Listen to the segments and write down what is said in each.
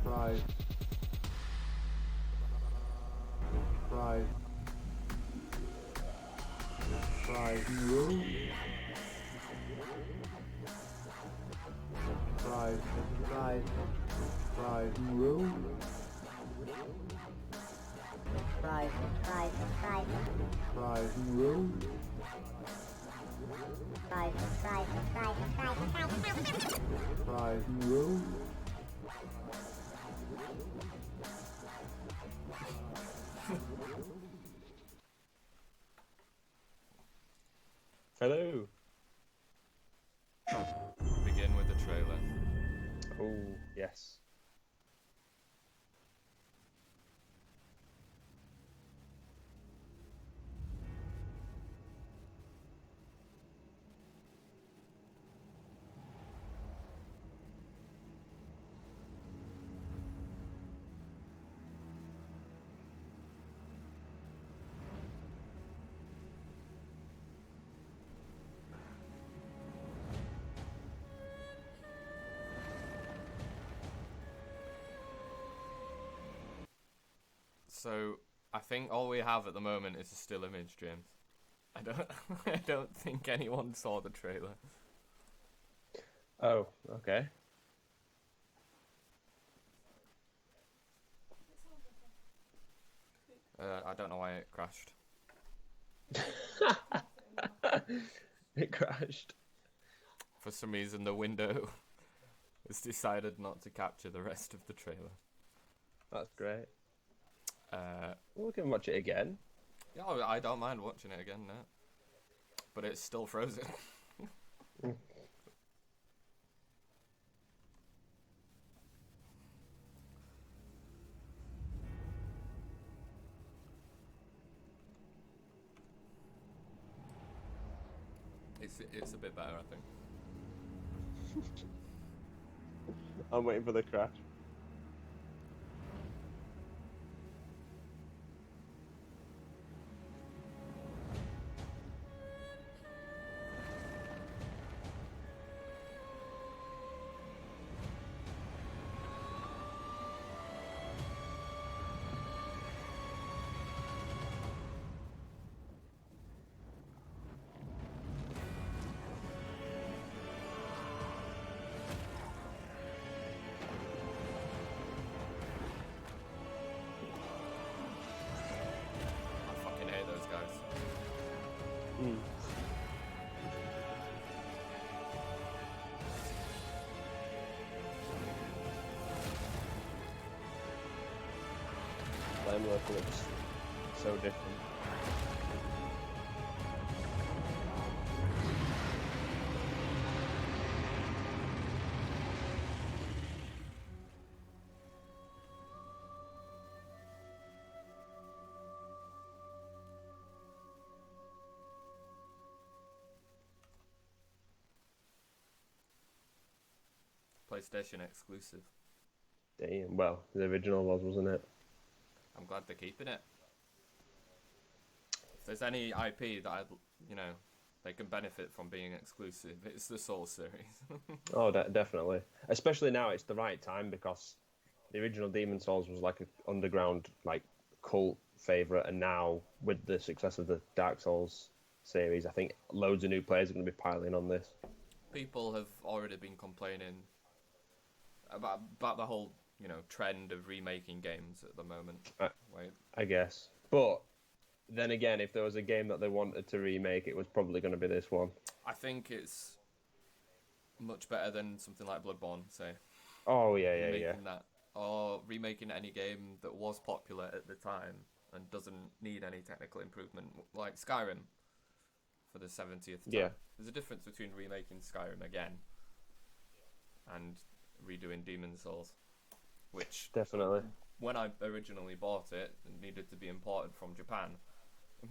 Pride. Pride. Pride. Pride. Pride. Pride. Pride. Pride. Pride. Pride. Pride. Pride. Hello. Begin with the trailer. Oh, yes. So, I think all we have at the moment is a still image, James. I don't think anyone saw the trailer. Oh, okay. I don't know why it crashed. It crashed. For some reason, the window has decided not to capture the rest of the trailer. That's great. Uh, We can watch it again. yeah, I don't mind watching it again now. But it's still frozen. It's a bit better, I think. I'm waiting for the crash. I fucking hate those guys. Flame look looks so different. PlayStation exclusive. Damn. Well, the original was, wasn't it? I'm glad they're keeping it. If there's any IP that they can benefit from being exclusive, it's the Souls series. Oh, definitely. Especially now, it's the right time because the original Demon Souls was like an underground, like cult favorite, and now with the success of the Dark Souls series, I think loads of new players are going to be piling on this. People have already been complaining about the whole trend of remaking games at the moment. I guess, but then again, if there was a game that they wanted to remake, it was probably going to be this one. I think it's much better than something like Bloodborne, say. Oh yeah. Remaking that, or remaking any game that was popular at the time and doesn't need any technical improvement, like Skyrim for the 70th time. Yeah. There's a difference between remaking Skyrim again and redoing Demon's Souls, which Definitely. when I originally bought it, it needed to be imported from Japan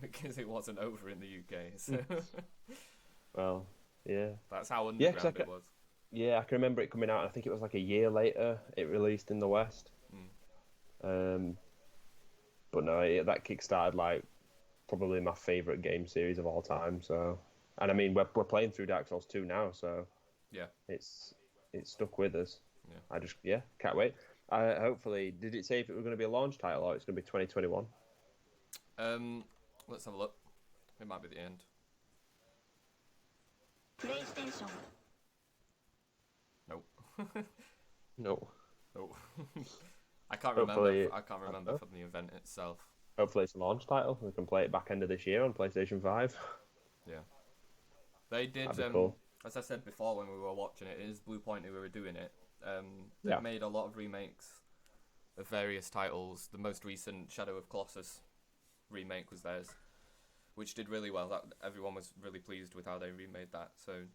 because it wasn't over in the UK. So Well, yeah. that's how underground it was. Yeah, I can remember it coming out. I think it was like a year later it released in the West. But no, that kickstarted like probably my favourite game series of all time. So, and I mean we're playing through Dark Souls 2 now, so Yeah. it's stuck with us. Yeah. I just can't wait. Hopefully, did it say if it was going to be a launch title or it's going to be 2021? Let's have a look. It might be the end. PlayStation. Nope. No. Oh. I can't Hopefully- remember. I can't remember from the event itself. Hopefully, it's a launch title. We can play it back end of this year on PlayStation 5. Yeah. They did. That'd be cool. As I said before when we were watching it, it is Blue Point who were doing it. They've Yeah. made a lot of remakes of various titles. The most recent Shadow of Colossus remake was theirs, which did really well. That everyone was really pleased with how they remade that. So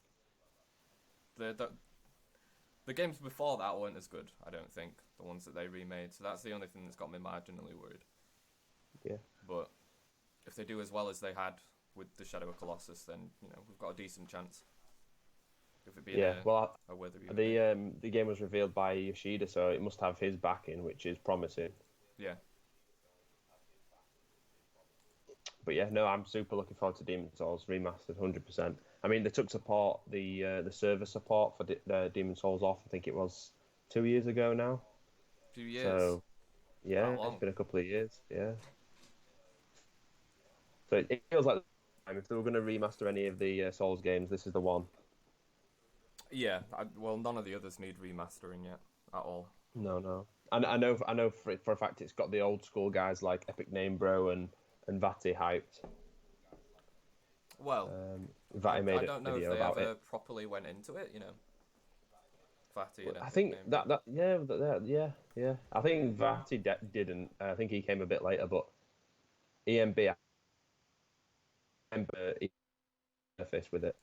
the games before that weren't as good, I don't think. The ones that they remade. So that's the only thing that's got me marginally worried. Yeah. But if they do as well as they had with the Shadow of Colossus, then we've got a decent chance. If it being a worthy remake. The game was revealed by Yoshida, so it must have his backing, which is promising. Yeah. But yeah, no, I'm super looking forward to Demon's Souls Remastered, 100%. I mean, they took the server support for Demon's Souls off. I think it was 2 years ago now. 2 years. So yeah, That long. it's been a couple of years. Yeah. So it feels like if they were going to remaster any of the Souls games, this is the one. Yeah. Well, none of the others need remastering yet at all. No. And I know for a fact it's got the old school guys like Epic Name Bro and Vati hyped. Well, Vati made I a don't know if video they about ever it. properly went into it. Vati and I Epic think Name. that I think Vati didn't. I think he came a bit later, but EMB I remember surface with it.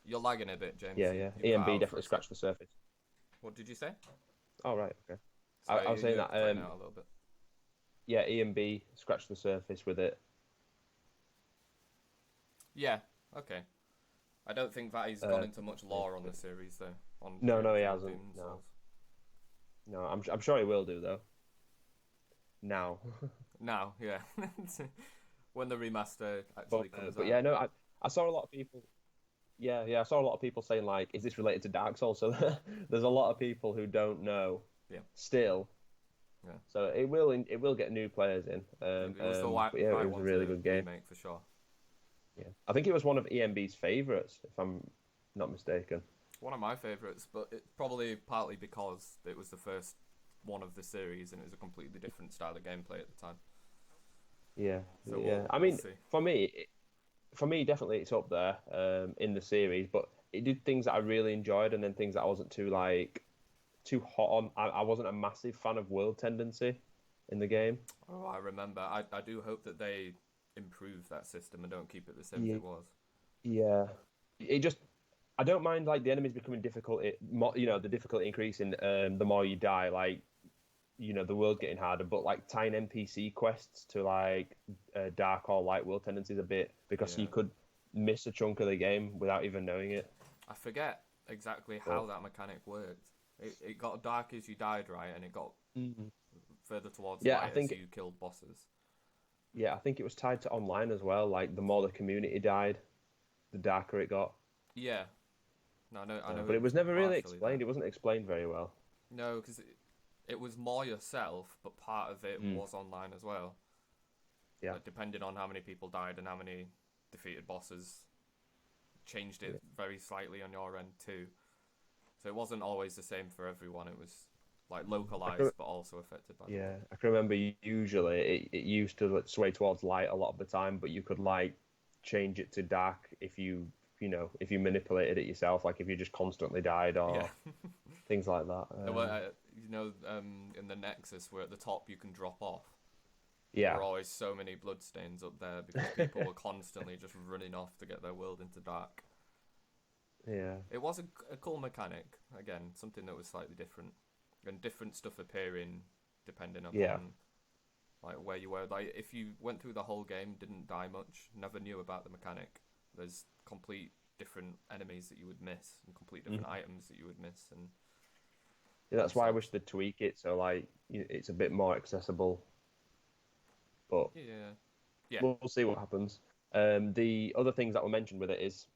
You're lagging a bit, James. Yeah. You cut out EMB for a definitely sec. scratched the surface. What did you say? Oh right, okay. Sorry, I was saying you're that. cutting out a little bit. Yeah, EMB scratched the surface with it. Yeah. Okay. I don't think Vati's gone into much lore on the series though. No, he on hasn't, Demon's no. Souls. No, I'm sure he will do though. Now. Now, yeah. When the remaster actually comes But out. yeah, no, I saw a lot of people. Yeah, I saw a lot of people saying like, "Is this related to Dark Souls?" So there's a lot of people who don't know. Yeah. Still. Yeah. So it will get new players in. It was the but yeah, it was a really good game. remake for sure. Yeah, I think it was one of EMB's favourites, if I'm not mistaken. One of my favourites, but it probably partly because it was the first one of the series and it was a completely different style of gameplay at the time. Yeah, So yeah. we'll I mean, see. for me, definitely it's up there in the series. But it did things that I really enjoyed, and then things that I wasn't too hot on. I wasn't a massive fan of world tendency in the game. Oh, I remember. I do hope that they improve that system and don't keep it the same as it was. Yeah, I don't mind like the enemies becoming difficult. The difficulty increasing the more you die. Like, the world getting harder, but like tying NPC quests to like dark or light world tendencies a bit because you could miss a chunk of the game without even knowing it. I forget exactly how that mechanic worked. It got dark as you died, right, and it got further towards light as you killed bosses. Yeah, I think it was tied to online as well. Like the more the community died, the darker it got. Yeah. No, I know. But it was never really partially explained. that. It wasn't explained very well. No, because it was more yourself, but part of it was online as well. Yeah. Depending on how many people died and how many defeated bosses, changed it very slightly on your end too. So it wasn't always the same for everyone. It was like localized, but also affected by. Yeah, I can remember usually it used to sway towards light a lot of the time, but you could like change it to dark if you manipulated it yourself, like if you just constantly died or things like that. In the Nexus, where at the top you can drop off. Yeah. There were always so many bloodstains up there because people were constantly just running off to get their world into dark. Yeah. It was a cool mechanic. Again, something that was slightly different. And different stuff appearing depending upon like where you were. Like if you went through the whole game, didn't die much, never knew about the mechanic, there's complete different enemies that you would miss and complete different items that you would miss. And yeah, that's why I wish they'd tweak it so like it's a bit more accessible. But yeah, we'll see what happens. The other things that were mentioned with it is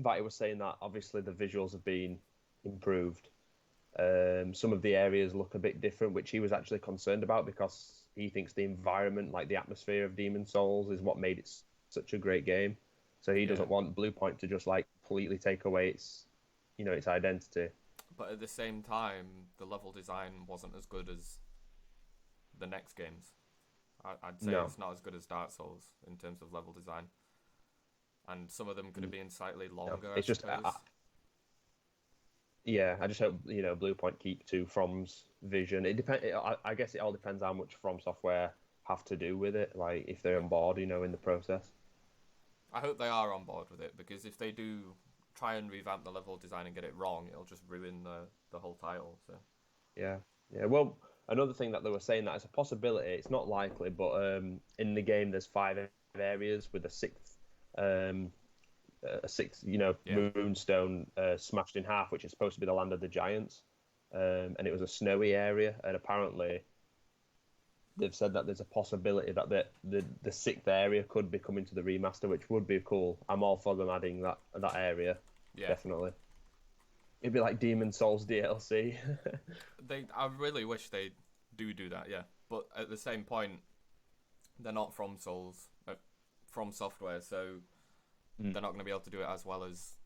that it was saying that obviously the visuals have been improved. Some of the areas look a bit different, which he was actually concerned about because he thinks the environment, like the atmosphere of Demon Souls, is what made it such a great game. So he doesn't want Bluepoint to just like completely take away its, its identity. But at the same time, the level design wasn't as good as the next games. I'd say it's not as good as Dark Souls in terms of level design. And some of them could have been slightly longer. It's just, I just hope Bluepoint keep to From's vision. It depends. I guess it all depends how much From Software have to do with it. Like if they're on board, in the process. I hope they are on board with it, because if they do try and revamp the level design and get it wrong, it'll just ruin the whole title. So yeah. Well, another thing that they were saying that is a possibility. It's not likely, but in the game there's 5 areas with a sixth moonstone smashed in half, which is supposed to be the land of the giants, and it was a snowy area, and apparently they've said that there's a possibility that the 6th area could be coming to the remaster, which would be cool. I'm all for them adding that area. Definitely. It'd be like Demon Souls DLC. I really wish they do that, yeah. But at the same point, they're not From Software, so they're not going to be able to do it as well as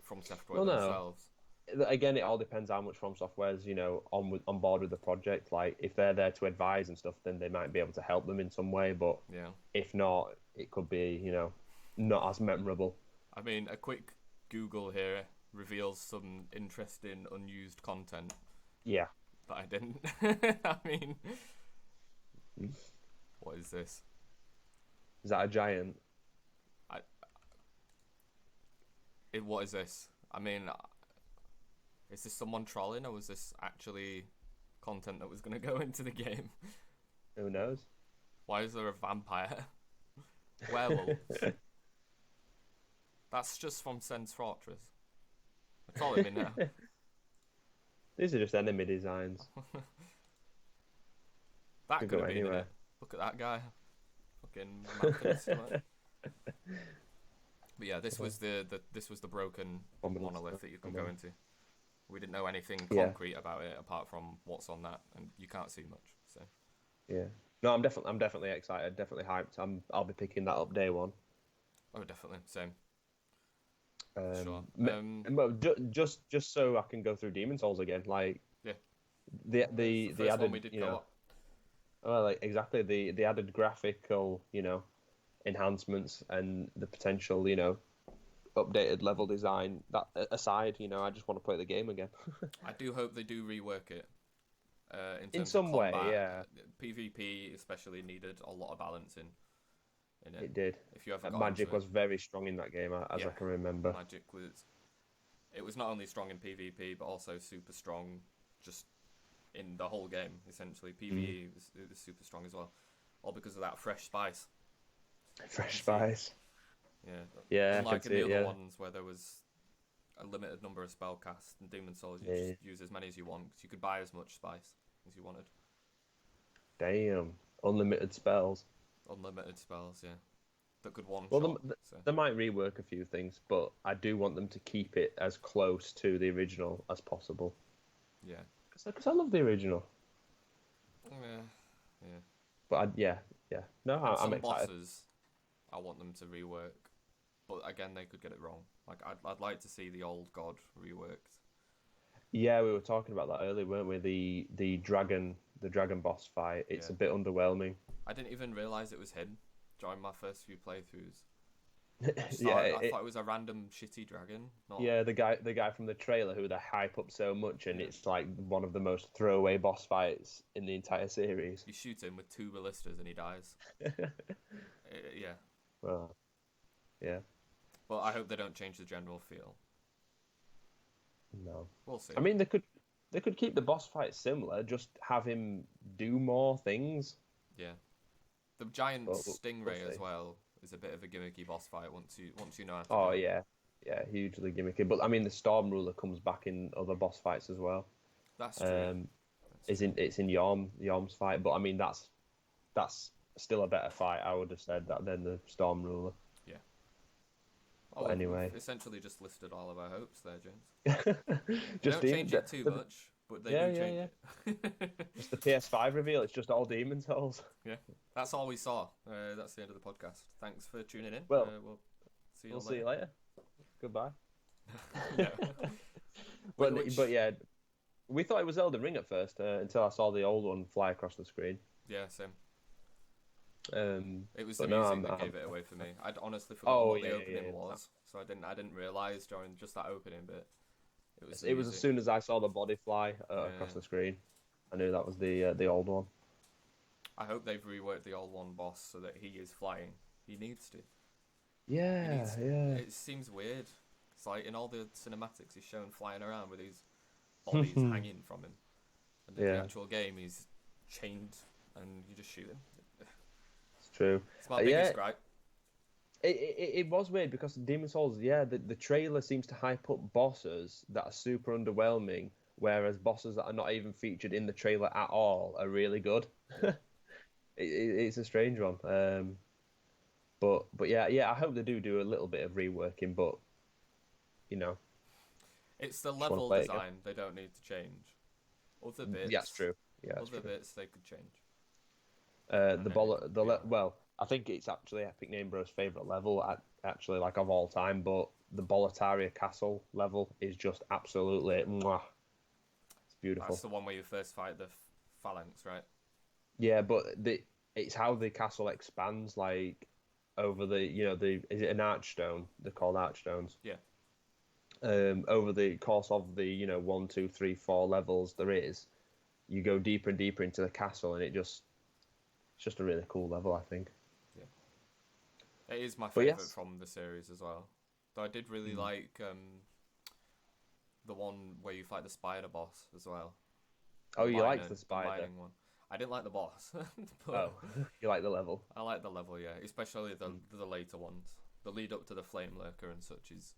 From Software themselves. Again, it all depends how much From Software's on board with the project. Like if they're there to advise and stuff, then they might be able to help them in some way. But if not, it could be not as memorable. I mean, a quick Google here reveals some interesting unused content. Yeah, that I didn't. I mean, what is this? Is that a giant? What is this? I mean, is this someone trolling, or was this actually content that was going to go into the game? Who knows? Why is there a vampire? Werewolf. That's just from Sen's Fortress. That's all I mean now. These are just enemy designs. That could have been anywhere. Look at that guy. Fucking But yeah, this was the broken monolith that you can go into. We didn't know anything concrete about it apart from what's on that, and you can't see much. So yeah, no, I'm definitely excited, definitely hyped. I'll be picking that up day one. Oh, definitely, same. Sure. Just so I can go through Demon Souls again, like the added one we did like exactly the added graphical enhancements and the potential updated level design. That aside, I just want to play the game again. I do hope they do rework it. In some way, yeah. PvP especially needed a lot of balance in it. It did. If you ever Magic was very strong in that game, as I can remember. Magic was not only strong in PvP, but also super strong just in the whole game. Essentially, PvE was super strong as well, all because of that fresh spice. Fresh spice. Yeah. Unlike in the other ones where there was a limited number of spell casts, and Demon Souls you just use as many as you want, because you could buy as much spice as you wanted. Damn, unlimited spells. Unlimited spells, yeah. That could one shot. They might rework a few things, but I do want them to keep it as close to the original as possible. Yeah. Because I love the original. Yeah. But yeah. No, I'm excited. Bosses, I want them to rework, but again, they could get it wrong. Like I'd like to see the old god reworked. Yeah, we were talking about that earlier, weren't we? The dragon boss fight. It's a bit underwhelming. I didn't even realise it was him during my first few playthroughs. I thought it was a random shitty dragon. The guy from the trailer who they hype up so much, and it's like one of the most throwaway boss fights in the entire series. You shoot him with 2 ballistas and he dies. Yeah. Well, yeah. Well, I hope they don't change the general feel. No. We'll see. I mean, they could keep the boss fight similar, just have him do more things. Yeah. The giant stingray as well is a bit of a gimmicky boss fight once you know how to do it. Yeah, hugely gimmicky. But I mean, the Storm Ruler comes back in other boss fights as well. That's true. It's in Yhorm's fight, but I mean that's still a better fight, I would have said, that than the Storm Ruler. Yeah. But anyway, we've essentially just listed all of our hopes there, James. just Don't change it too much, but they do change it. Just the PS5 reveal. It's just all Demon Souls. Yeah, that's all we saw. That's the end of the podcast. Thanks for tuning in. Well, we'll see you we'll later. see you later. Goodbye. Yeah. But yeah, we thought it was Elden Ring at first until I saw the old one fly across the screen. Yeah, same. It was but the no, music that gave it away for me. I'd honestly forgotten what the opening was, so I didn't realise during just that opening bit. It was as soon as I saw the body fly across the screen, I knew that was the old one. I hope they've reworked the old one boss so that he is flying. He needs to. Yeah. It seems weird. It's like in all the cinematics he's shown flying around with these bodies hanging from him, and in the actual game he's chained and you just shoot him. It's true. It's my biggest gripe. It was weird because Demon Souls, the trailer seems to hype up bosses that are super underwhelming, whereas bosses that are not even featured in the trailer at all are really good. It's a strange one. But yeah, I hope they do a little bit of reworking, but you know, it's the level design they don't need to change. Other bits, that's true. Yeah, other bits they could change. Well, I think it's actually Epic Name Bro's favorite level, actually, like of all time. But the Boletaria Castle level is just absolutely mwah. It's beautiful. That's the one where you first fight the phalanx, right? Yeah, but it's how the castle expands, like over the is it an archstone? They're called archstones. Yeah. Over the course of the 1, 2, 3, 4 levels you go deeper and deeper into the castle, and it's just a really cool level, I think. Yeah, it is my favourite from the series as well. Though I did really like the one where you fight the spider boss as well. Oh, you liked the spider one. I didn't like the boss. You like the level? I like the level, yeah, especially the later ones. The lead up to the flame lurker and such is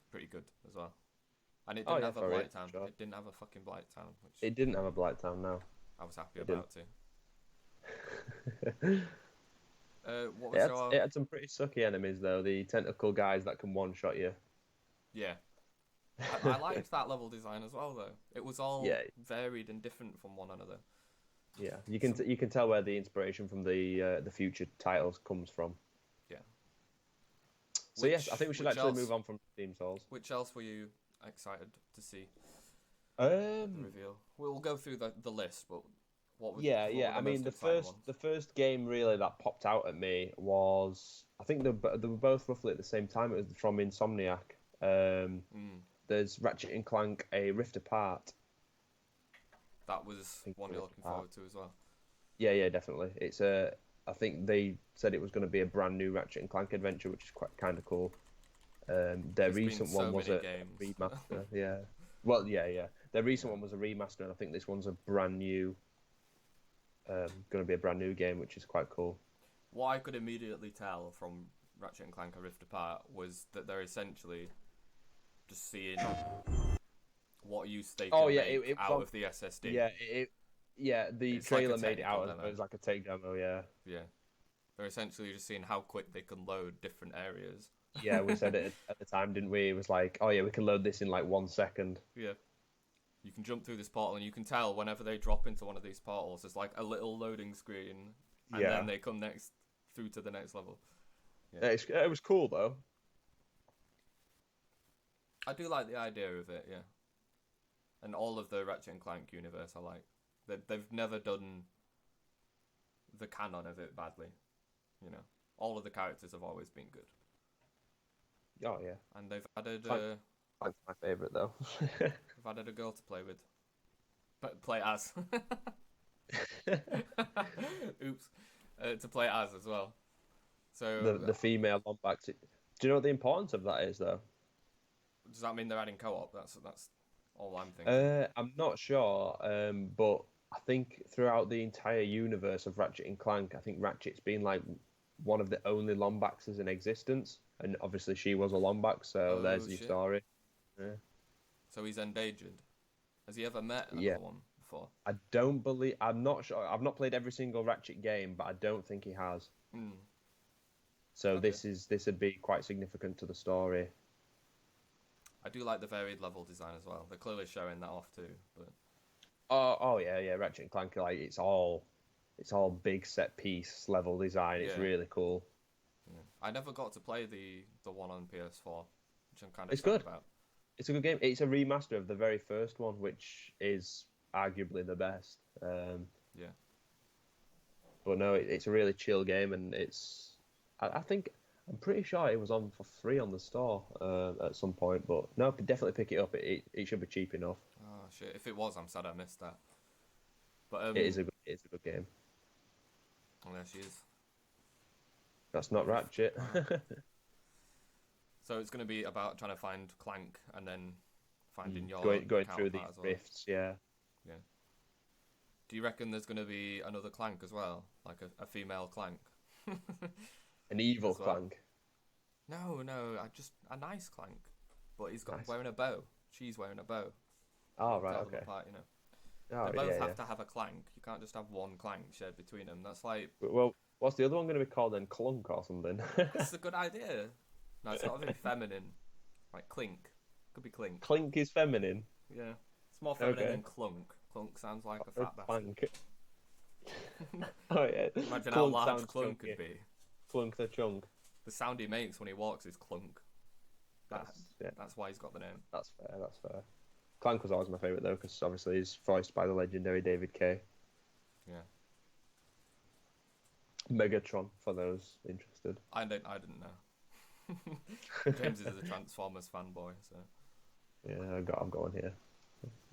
pretty good as well. And it didn't have a blight town. Sure. It didn't have a fucking blight town. It didn't have a blight town, no. I was happy about it. It had some pretty sucky enemies though. The tentacle guys that can one-shot you. Yeah. I liked that level design as well though. It was all varied and different from one another. Yeah, you can tell where the inspiration from the future titles comes from. Yeah. So yes, I think we should actually move on from Demon Souls. Which else were you excited to see? The reveal. We'll go through the list, but what was I mean, the first game really that popped out at me was, I think they were both roughly at the same time. It was from Insomniac. There's Ratchet and Clank: A Rift Apart. That was one you're looking forward to as well. Yeah, definitely. It's I think they said it was going to be a brand new Ratchet and Clank adventure, which is quite kind of cool. Their recent one was a remaster. Yeah. Well, yeah. Their recent one was a remaster, and I think this one's a brand new. Going to be a brand new game, which is quite cool. What I could immediately tell from Ratchet and Clank: A Rift Apart was that they're essentially just seeing what use they can make out of the SSD. The trailer made it out as it was like a take demo. Yeah, they're essentially just seeing how quick they can load different areas. Yeah, we said it at the time, didn't we? It was like, oh yeah, we can load this in like 1 second. Yeah. You can jump through this portal, and you can tell whenever they drop into one of these portals, there's like a little loading screen, and then they come through to the next level. Yeah. It was cool though. I do like the idea of it, yeah. And all of the Ratchet and Clank universe, I like. They've never done the canon of it badly, All of the characters have always been good. Oh yeah. And they've added. Clank's my favourite though. They've added a girl to play with. But play as. Oops. To play as well. So the female Lombax. Do you know what the importance of that is though? Does that mean they're adding co-op? That's all I'm thinking. I'm not sure, but I think throughout the entire universe of Ratchet and Clank, I think Ratchet's been like one of the only Lombaxes in existence, and obviously she was a Lombax, so there's your story. Yeah. So he's endangered. Has he ever met another one before? I'm not sure. I've not played every single Ratchet game, but I don't think he has. So Okay. this would be quite significant to the story. I do like the varied level design as well. They're clearly showing that off too. But Oh yeah. Ratchet and Clank, like it's all big set piece level design. It's yeah, really cool. yeah. I never got to play the one on PS4, which I'm kind of It's sad good. about. It's a good game. It's a remaster of the very first one, which is arguably the best. Yeah. But no, it's a really chill game, and I think I'm pretty sure it was on for free on the store at some point. But no, could definitely pick it up. It should be cheap enough. Oh shit! If it was, I'm sad I missed that. But It's a good game. oh, there she is. That's not Ratchet. So it's going to be about trying to find Clank and then finding your going through these counterpart as well. rifts, yeah. Yeah. Do you reckon there's going to be another Clank as well, like a female Clank? An evil As well. Clank. No, just a nice Clank, but he's got Nice. wearing a bow. She's wearing a bow. Oh right, Tell them okay. apart, you know. Oh, They both yeah, have to have a Clank. You can't just have one Clank shared between them. That's like Well, what's the other one going to be called then? Clunk or something? it's a good idea. No, it's not even feminine. Like Clink. Could be Clink. Clink is feminine. Yeah. It's more feminine Okay. than Clunk. Clunk sounds like a fat bastard. Clank. Oh yeah. Imagine how Clunk large sounds Clunk chunky. could be. Clunk the chunk. The sound he makes when he walks is Clunk. Yeah, That's why he's got the name. that's fair. That's fair. Clank was always my favourite though, because obviously he's voiced by the legendary David Kay. Yeah. Megatron, for those interested. I didn't know. James is a Transformers fanboy, so Yeah, I've got one here.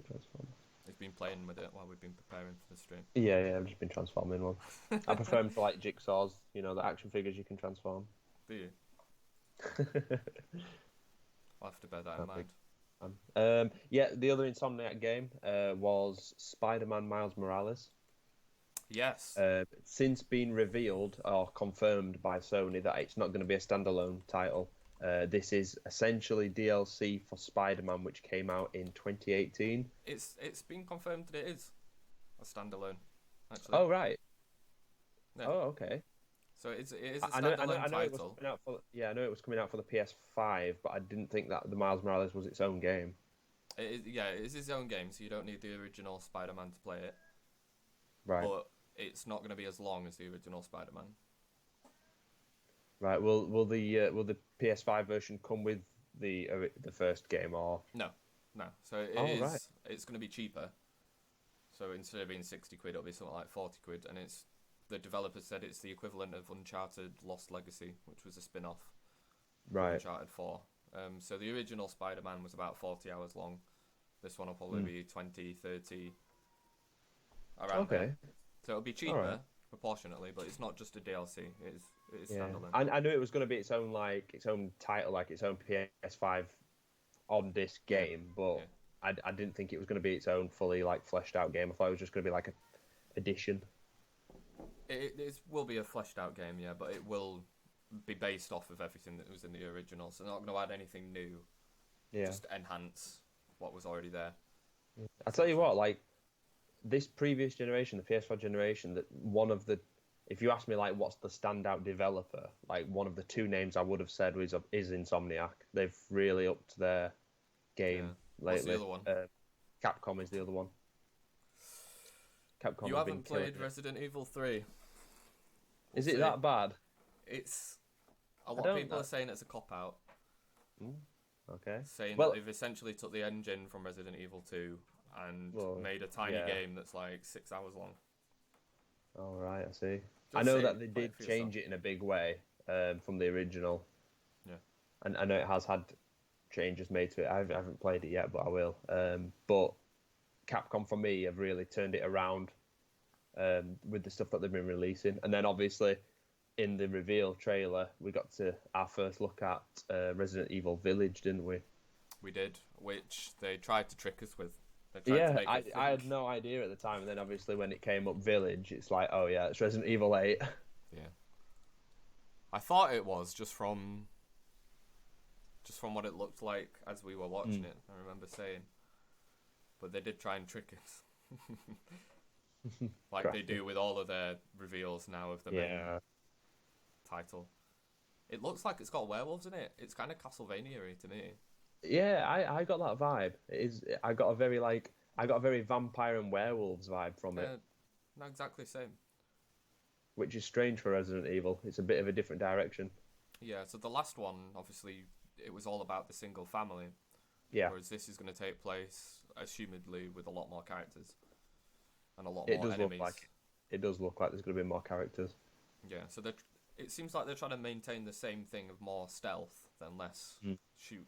Transform. he's been playing with it while we've been preparing for the stream. Yeah, I've just been transforming one. I prefer them to like jigsaws, you know, the action figures you can transform. Do you? I'll have to bear that in mind. Yeah, the other Insomniac game was Spider-Man Miles Morales. Yes. Since been revealed or confirmed by Sony that it's not going to be a standalone title. This is essentially DLC for Spider-Man, which came out in 2018. It's been confirmed that it is a standalone. Actually. Oh right. Yeah. Oh okay. So it is a I standalone know it was title. coming out for, I know it was coming out for the PS5, but I didn't think that the Miles Morales was its own game. It is his own game, so you don't need the original Spider-Man to play it. Right. But it's not going to be as long as the original Spider-Man. Right. Will the PS5 version come with the first game or? No. So Right. it's going to be cheaper. So instead of being 60 quid, it'll be something like 40 quid, and the developer said it's the equivalent of Uncharted Lost Legacy, which was a spin-off. Right. Uncharted 4. So the original Spider-Man was about 40 hours long. This one will probably be 20, 30, around Okay. there. So it'll be cheaper Alright. proportionately, but it's not just a DLC. It is Yeah. standalone. I knew it was going to be its own title, like its own PS5 on disc game, but Yeah. I didn't think it was going to be its own fully like fleshed out game. I thought it was just going to be like a edition. It will be a fleshed out game, yeah, but it will be based off of everything that was in the original. So they're not going to add anything new. Yeah. Just enhance what was already there. I tell you what, like this previous generation, the PS5 generation, that if you ask me like what's the standout developer, like one of the two names I would have said is Insomniac. They've really upped their game Yeah. What's lately. the other one? Capcom is the other one. Capcom You has been haven't killing played it. Resident Evil 3. Is We'll it see. that bad? It's a I lot of don't people know. are saying it's a cop out, Okay. saying Well- that they've essentially took the engine from Resident Evil 2 and Well, made a tiny yeah. game that's like 6 hours long. All right, I see. Just I know see that it, they play it did for change yourself. it in a big way from the original. Yeah. And I know it has had changes made to it. I haven't played it yet, but I will. But Capcom, for me, have really turned it around with the stuff that they've been releasing. And then, obviously, in the reveal trailer, we got to our first look at Resident Evil Village, didn't we? We did, which they tried to trick us with. They tried to Yeah, make us I had think- no idea at the time. And then, obviously, when it came up Village, it's like, oh, yeah, it's Resident Evil 8. Yeah. I thought it was just from what it looked like as we were watching it. I remember saying, but they did try and trick us, like they do with all of their reveals now of the main Yeah. title. It looks like it's got werewolves in it. It's kind of Castlevania-y to me. Yeah, I got that vibe. It is. I got a very vampire and werewolves vibe from it, Not exactly the same. which is strange for Resident Evil. It's a bit of a different direction. Yeah, so the last one, obviously, it was all about the single family. Yeah. Whereas this is going to take place, assumedly, with a lot more characters and a lot more enemies. It does look like there's going to be more characters. Yeah, so it seems like they're trying to maintain the same thing of more stealth than less shoot,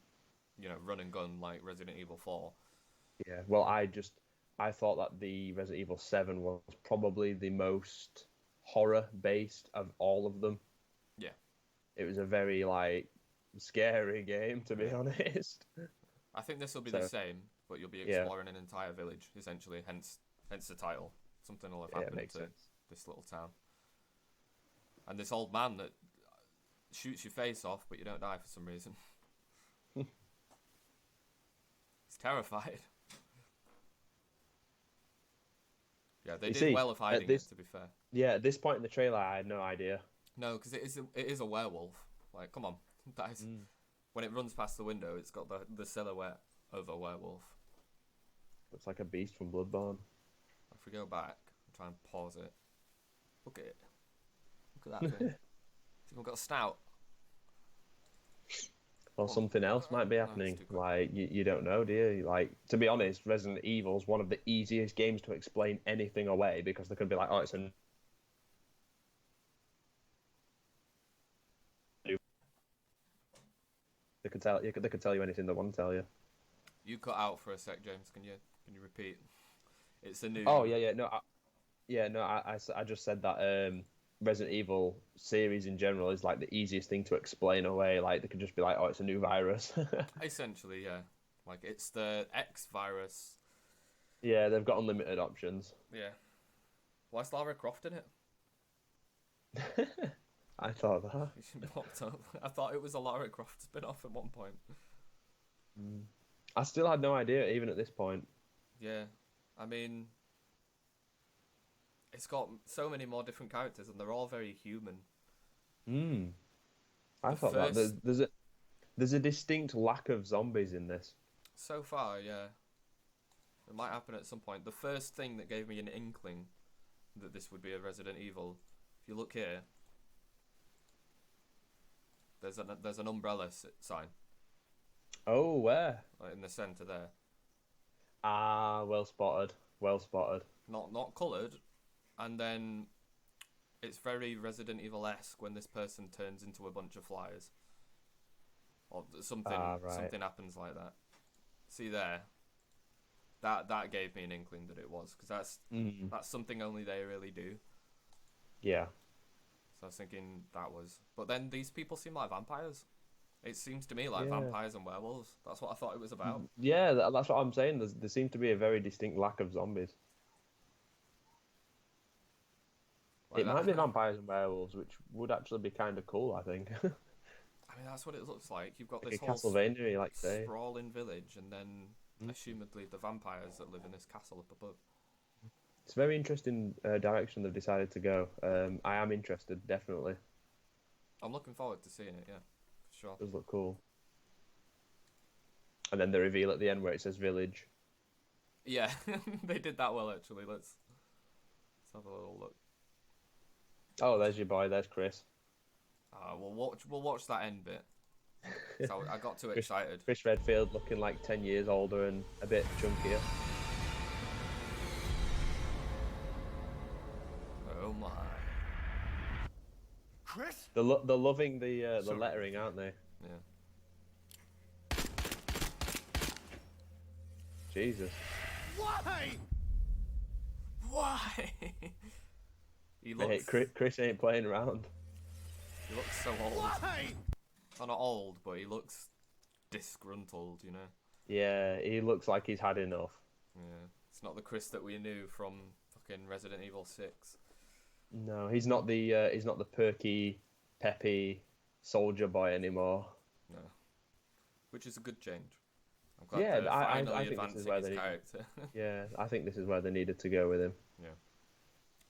run and gun like Resident Evil 4. Yeah. Well, I thought that the Resident Evil 7 was probably the most horror based of all of them. Yeah. It was a very scary game, to be honest. I think this will be the same, but you'll be exploring an entire village essentially. Hence the title. Something will have happened to this little town. And this old man that shoots your face off, but you don't die for some reason. He's terrified. Yeah, they did well of hiding it, to be fair. Yeah, at this point in the trailer, I had no idea. No, because it is a werewolf. Like, come on, guys. When it runs past the window, it's got the silhouette of a werewolf. Looks like a beast from Bloodborne. If we go back and try and pause it, look at it. Look at that thing. It's even got a snout. Well, something else might be happening. You don't know, do you? To be honest, Resident Evil's one of the easiest games to explain anything away because they could be like, oh, it's a They could tell you anything they want to tell you. You cut out for a sec, James. Can you repeat? It's a new. Oh yeah. No, I just said that Resident Evil series in general is the easiest thing to explain away. They could just be like, oh, it's a new virus. Essentially, yeah. It's the X virus. Yeah, they've got unlimited options. Yeah. Why's Lara Croft in it? I thought that. She popped up. I thought it was a Lara Croft spin-off at one point. I still had no idea, even at this point. Yeah. I mean, it's got so many more different characters, and they're all very human. I thought that there's a distinct lack of zombies in this. So far, yeah. It might happen at some point. The first thing that gave me an inkling that this would be a Resident Evil, if you look here, there's an umbrella sign. Oh, where? In the centre there. Ah, well spotted. Well spotted. Not coloured, and then it's very Resident Evil-esque when this person turns into a bunch of flies, or something. Something happens like that. See there. That gave me an inkling that it was, because that's something only they really do. Yeah. So I was thinking that was, but then these people seem like vampires. It seems to me like vampires and werewolves. That's what I thought it was about. Yeah, that's what I'm saying. There seems to be a very distinct lack of zombies. It might be vampires and werewolves, which would actually be kind of cool, I think. I mean, that's what it looks like. You've got this whole Castlevania, sprawling village, and then assumedly the vampires that live in this castle up above. It's a very interesting direction they've decided to go. I am interested, definitely. I'm looking forward to seeing it, yeah. For sure. It does look cool. And then the reveal at the end where it says village. Yeah, they did that well, actually. Let's have a little look. Oh, there's your boy. There's Chris. We'll watch that end bit. So I got too excited. Chris Redfield looking like 10 years older and a bit chunkier. Oh my! Chris? They're loving the lettering, aren't they? Yeah. Jesus. Why? Why? He looks. Hey, Chris ain't playing around. He looks so old. Why? Well, not old, but he looks disgruntled, you know. Yeah, he looks like he's had enough. Yeah, it's not the Chris that we knew from fucking Resident Evil 6. No, he's not the perky, peppy soldier boy anymore. No, which is a good change. I'm glad they're finally advancing his character. Yeah, I think this is where they needed to go with him. Yeah.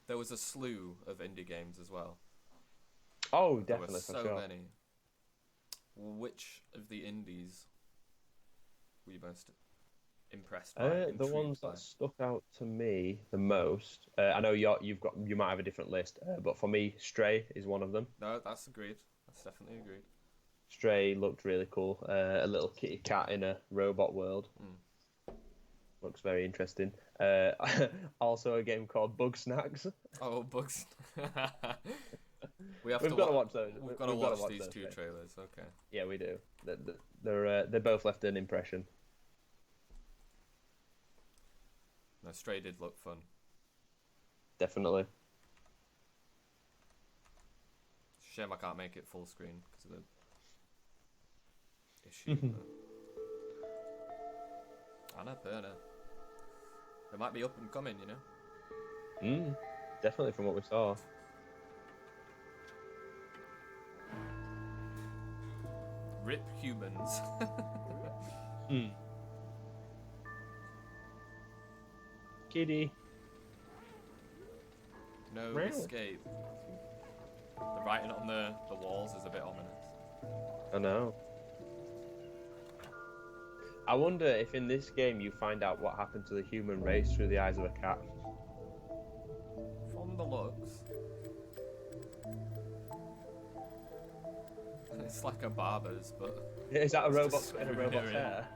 There was a slew of indie games as well. Oh, definitely, there were so many. which of the indies were you most impressed by? The intrigued ones by? that stuck out to me the most. I know you might have a different list, but for me, Stray is one of them. No, that's agreed. That's definitely agreed. Stray looked really cool. A little kitty cat in a robot world. Looks very interesting. Also, a game called Bugsnax. Oh, Bugs. We've got to watch those. We've got to watch these two trailers. Okay. Yeah, we do. They both left an impression. No, Stray did look fun. Definitely. Shame I can't make it full screen because of the issue. Annapurna. They might be up and coming, you know? Definitely from what we saw. Rip humans. Kitty. No Really? escape. The writing on the walls is a bit ominous. I know. I wonder if in this game you find out what happened to the human race through the eyes of a cat. From the looks. It's like a barber's, but... Is that a It's robot just in a screwing robot's her in. hair?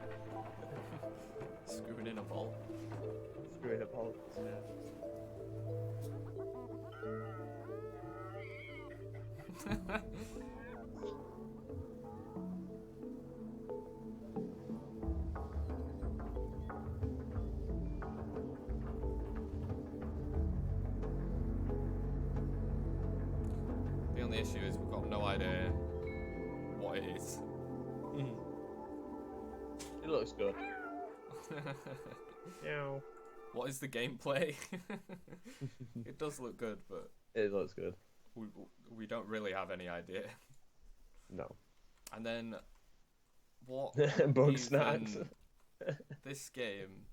Screwing in a bolt. Screwing a bolt. The only issue is we've got no idea what it is. It looks good. Meow. What is the gameplay? It does look good, but It looks good. we don't really have any idea. No. And then what Bugsnax. even this game,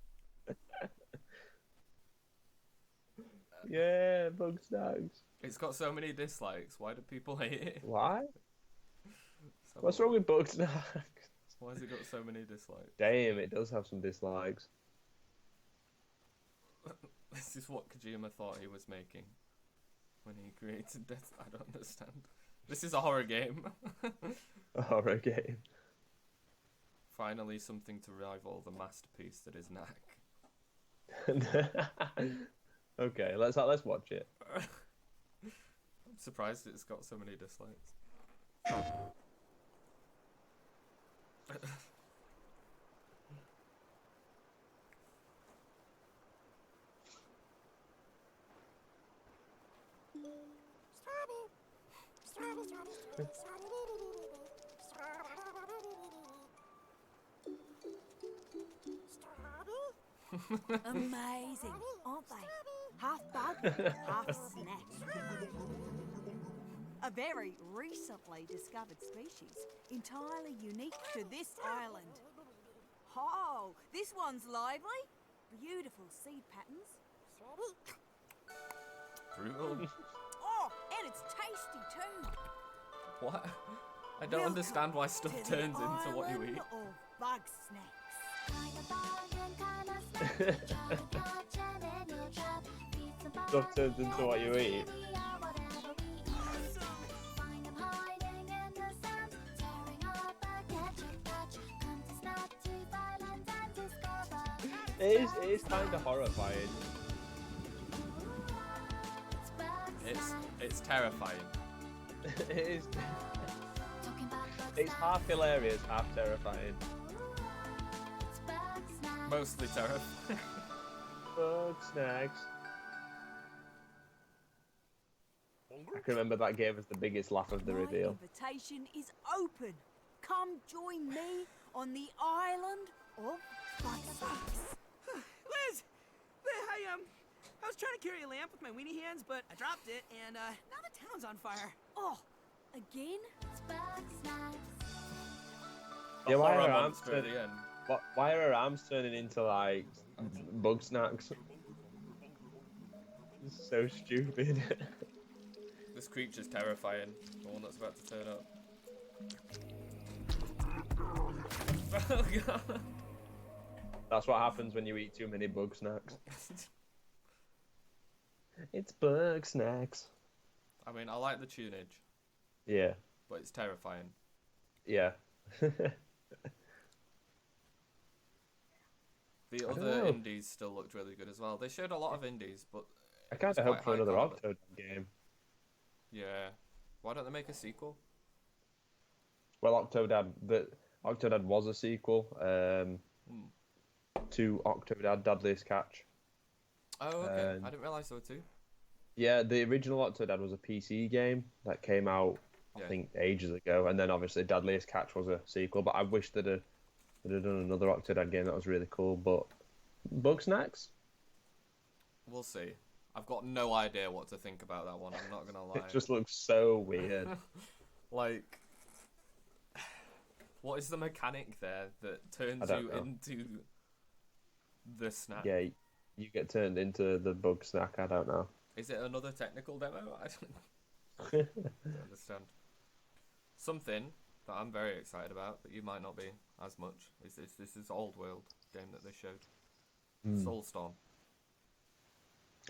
Yeah, Bugsnax. it's got so many dislikes. Why do people hate it? Why? So What's wrong with Bugsnax? why has it got so many dislikes? Damn, it does have some dislikes. This is what Kojima thought he was making when he created Death. I don't understand. This is a horror game. A horror game. Finally, something to rival the masterpiece that is Knack. Okay, let's watch it. I'm surprised it's got so many dislikes. Amazing, aren't they? Half bug, half snack. A very recently discovered species, entirely unique to this island. Oh, this one's lively. Beautiful seed patterns. Brutal. Oh, and it's tasty too. What? I don't understand why stuff To the turns into what you island eat. of Bugsnax. Stuff turns into what you eat. It is kind of horrifying. It's terrifying. It is. It's half hilarious, half terrifying. Mostly terrifying. Bugsnax. I can remember that gave us the biggest laugh of the My reveal. invitation is open. Come join me on the island of Bugsnax. Liz! I was trying to carry a lamp with my weenie hands, but I dropped it, and now the town's on fire. Oh, again? Yeah, why Horror are her arms monster at turning? the end. Why are her arms turning into like Bugsnax? It's so stupid. This creature's terrifying. The one that's about to turn up. Oh god. That's what happens when you eat too many Bugsnax. It's Bugsnax. I mean, I like the tunage, Yeah. but it's terrifying. Yeah. The I don't other know. indies still looked really good as well. They showed a lot of indies, but I it kind was of quite hope for high another caliber. Octodad game. Yeah. Why don't they make a sequel? Well, Octodad was a sequel to Octodad Deadliest Catch. Oh, okay. I didn't realise there were two. Yeah, the original Octodad was a PC game that came out, I think, ages ago, and then obviously Deadliest Catch was a sequel. But I wish they'd have done another Octodad game that was really cool. But Bugsnax? We'll see. I've got no idea what to think about that one. I'm not gonna lie. It just looks so weird. Like, what is the mechanic there that turns don't you know. into the snack? Yeah, you get turned into the Bugsnax. I don't know. Is it another technical demo? I don't understand. Something that I'm very excited about, but you might not be as much, is this is Oddworld game that they showed. Soulstorm.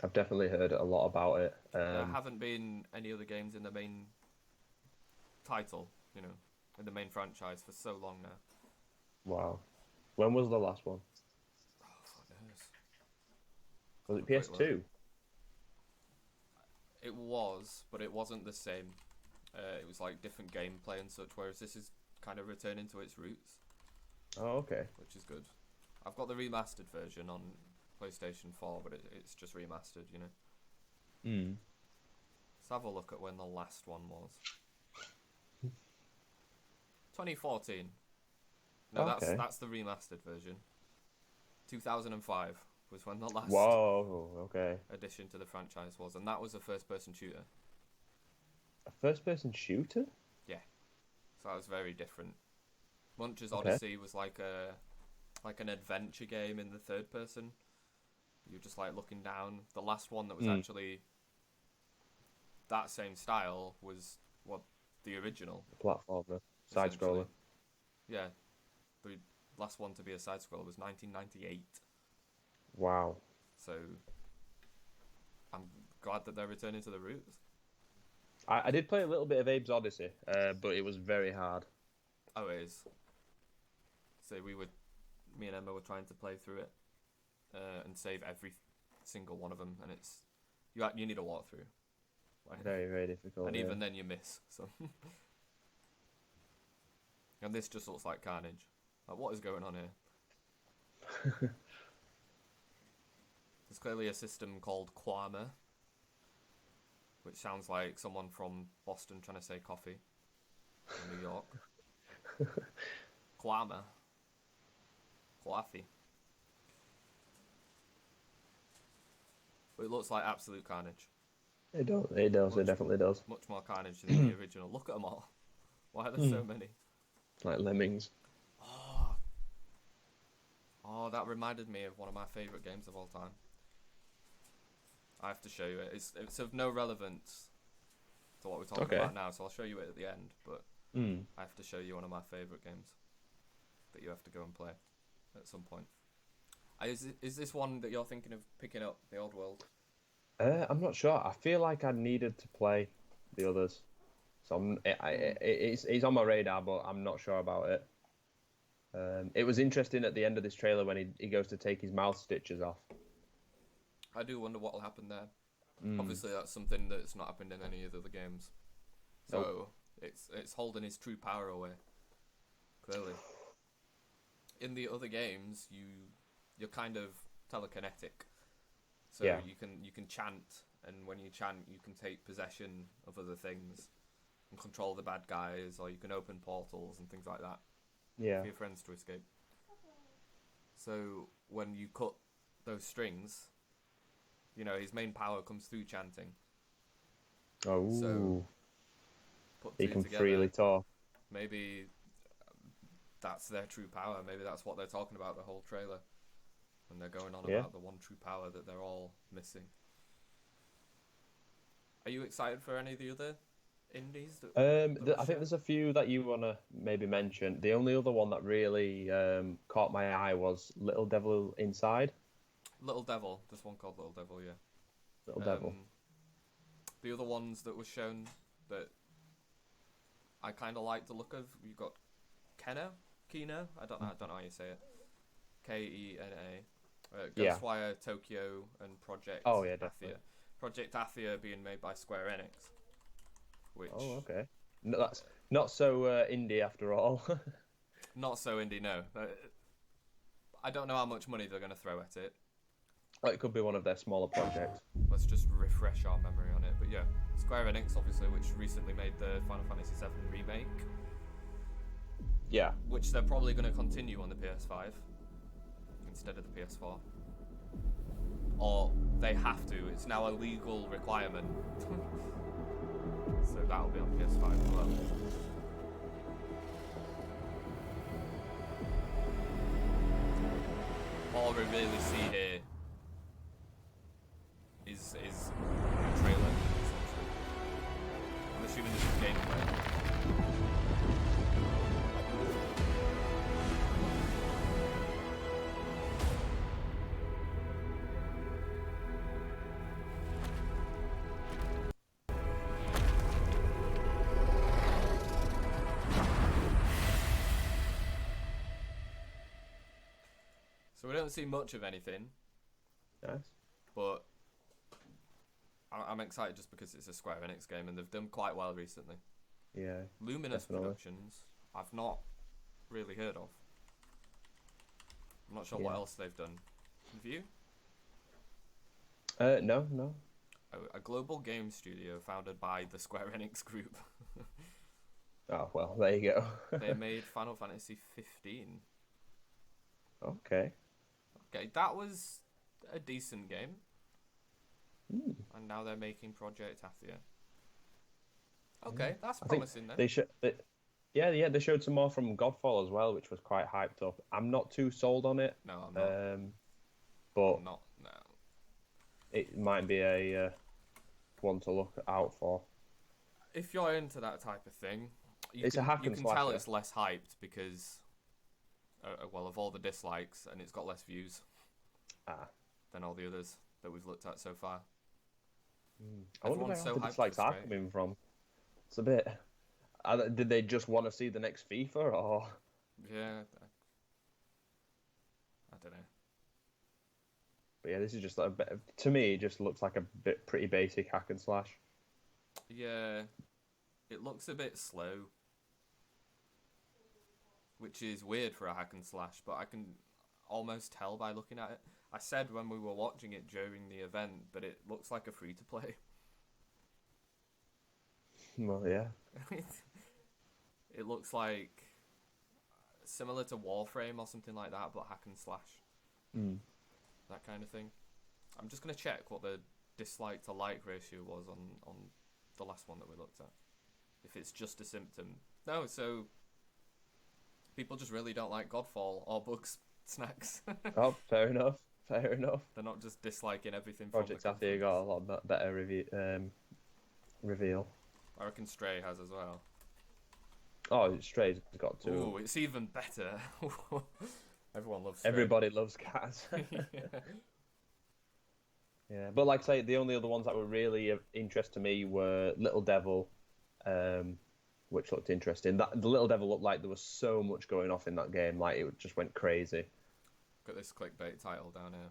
I've definitely heard a lot about it. There haven't been any other games in the main title, you know, in the main franchise for so long now. Wow. When was the last one? Oh, fuck knows. Was it Quite well. PS2? It was, but it wasn't the same. It was like different gameplay and such, whereas this is kind of returning to its roots. Oh, okay. Which is good. I've got the remastered version on PlayStation 4, but it's just remastered, you know. Let's have a look at when the last one was. 2014. No, Okay. that's the remastered version. 2005 was when the last Whoa, okay. addition to the franchise was, and that was a first-person shooter. A first-person shooter? Yeah, so that was very different. Munch's Okay. Odyssey was like an adventure game in the third person. You're just like looking down. The last one that was actually that same style was the original Platformer. Side scroller. Yeah, the last one to be a side scroller was 1998. Wow. So I'm glad that they're returning to the roots. I did play a little bit of Abe's Odyssey, but it was very hard. Oh, it is. So me and Emma were trying to play through it and save every single one of them, and you need a walkthrough. Like, Very, very difficult. and yeah. even then you miss. So, and this just looks like carnage. Like, what is going on here? There's clearly a system called Quama, which sounds like someone from Boston trying to say coffee in New York. Quama. Coffee. But it looks like absolute carnage. It does. It definitely does. Much more carnage than the original. Look at them all. Why are there so many? Like lemmings. Oh, that reminded me of one of my favourite games of all time. I have to show you it. It's of no relevance to what we're talking about now, so I'll show you it at the end. But I have to show you one of my favourite games that you have to go and play at some point. Is this one that you're thinking of picking up, the Oddworld? I'm not sure. I feel like I needed to play the others, so it's on my radar, but I'm not sure about it. It was interesting at the end of this trailer when he goes to take his mouth stitches off. I do wonder what will happen there. Obviously, that's something that's not happened in any of the other games. So it's holding his true power away. Clearly, in the other games, you're kind of telekinetic. So you can chant, and when you chant, you can take possession of other things and control the bad guys, or you can open portals and things like that for your friends to escape. So when you cut those strings, you know, his main power comes through chanting. Oh, so put he two can together, freely talk. Maybe that's their true power. Maybe that's what they're talking about the whole trailer. And they're going on about the one true power that they're all missing. Are you excited for any of the other indies that I think there's a few that you want to maybe mention. The only other one that really caught my eye was Little Devil Inside. Little Devil. There's one called Little Devil, yeah. Little Devil. The other ones that were shown that I kind of like the look of, you got Keno. I don't know how you say it. Kena. Ghostwire, Tokyo, and Project. Oh yeah, definitely. Athia. Project Athia being made by Square Enix. Which... Oh okay. No, that's not so indie after all. Not so indie, no. I don't know how much money they're going to throw at it. It could be one of their smaller projects. Let's just refresh our memory on it. But yeah, Square Enix, obviously, which recently made the Final Fantasy VII Remake. Yeah. Which they're probably going to continue on the PS5 instead of the PS4. Or they have to. It's now a legal requirement. So that'll be on PS5 as well. All we really see here is a trailer, essentially. I'm assuming this is gameplay. So we don't see much of anything. Nice. But I'm excited just because it's a Square Enix game and they've done quite well recently. Yeah. Luminous definitely. Productions, I've not really heard of. I'm not sure what else they've done. Have you? No. A global game studio founded by the Square Enix group. Oh, well, there you go. They made Final Fantasy 15. Okay. Okay, that was a decent game. And now they're making Project Athia. Okay, that's promising then. They showed some more from Godfall as well, which was quite hyped up. I'm not too sold on it. No, I'm not. But I'm not, no. It might be a one to look out for. If you're into that type of thing, you It's a hack and can tell slasher. it's less hyped because, well, of all the dislikes, and it's got less views than all the others that we've looked at so far. I wonder where Everyone's all so the hyped dislikes for are Stray. coming from. It's a bit... Did they just want to see the next FIFA, or...? Yeah, I don't know. But yeah, this is just like a bit... To me, it just looks like a bit pretty basic hack and slash. Yeah, it looks a bit slow, which is weird for a hack and slash, but I can almost tell by looking at it. I said when we were watching it during the event, but it looks like a free-to-play. Well, yeah. It looks like similar to Warframe or something like that, but hack and slash. That kind of thing. I'm just going to check what the dislike to like ratio was on the last one that we looked at. If it's just a symptom. No, so people just really don't like Godfall or Bugsnax. Oh, fair enough. Fair enough. They're not just disliking everything Project from the Athia got a lot better reveal. I reckon Stray has as well. Oh, Stray's got two. Ooh, it's even better. Everyone loves Stray. Everybody loves cats. Yeah, but like I say, the only other ones that were really of interest to me were Little Devil, which looked interesting. The Little Devil looked like there was so much going off in that game, like it just went crazy. Got this clickbait title down here.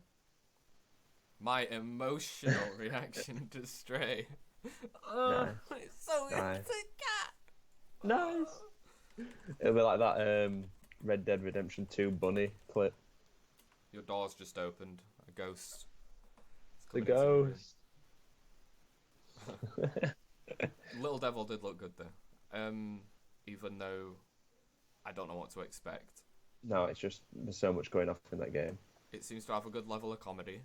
My emotional reaction to Stray. Nice. It's so Nice. it's a cat. Nice. It'll be like that Red Dead Redemption 2 bunny clip. Your door's just opened. A ghost. The ghost. Little Devil did look good though. Even though I don't know what to expect. No, it's just there's so much going off in that game. It seems to have a good level of comedy.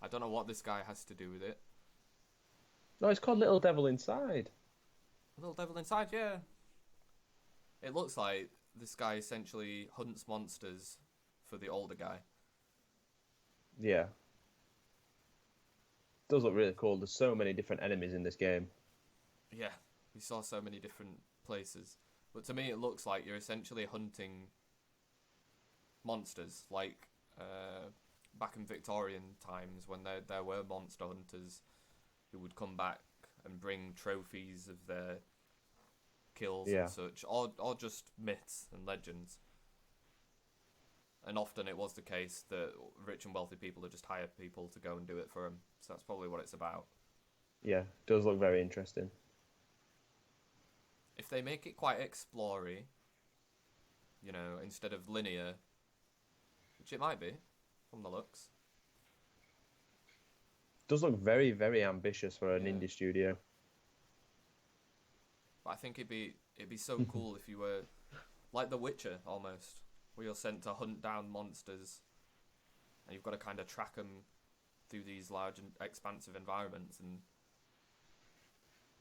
I don't know what this guy has to do with it. No, it's called Little Devil Inside. Little Devil Inside, yeah. It looks like this guy essentially hunts monsters for the older guy. Yeah. Does look really cool. There's so many different enemies in this game. Yeah, We saw so many different places. But to me, it looks like you're essentially hunting monsters, like back in Victorian times when there were monster hunters who would come back and bring trophies of their kills and such, or just myths and legends. And often it was the case that rich and wealthy people would just hire people to go and do it for them. So that's probably what it's about. Yeah, does look very interesting. If they make it quite explory, you know, instead of linear, which it might be from the looks. Does look very, very ambitious for an indie studio. But I think it'd be so cool if you were like The Witcher almost, where you're sent to hunt down monsters, and you've got to kind of track them through these large and expansive environments. And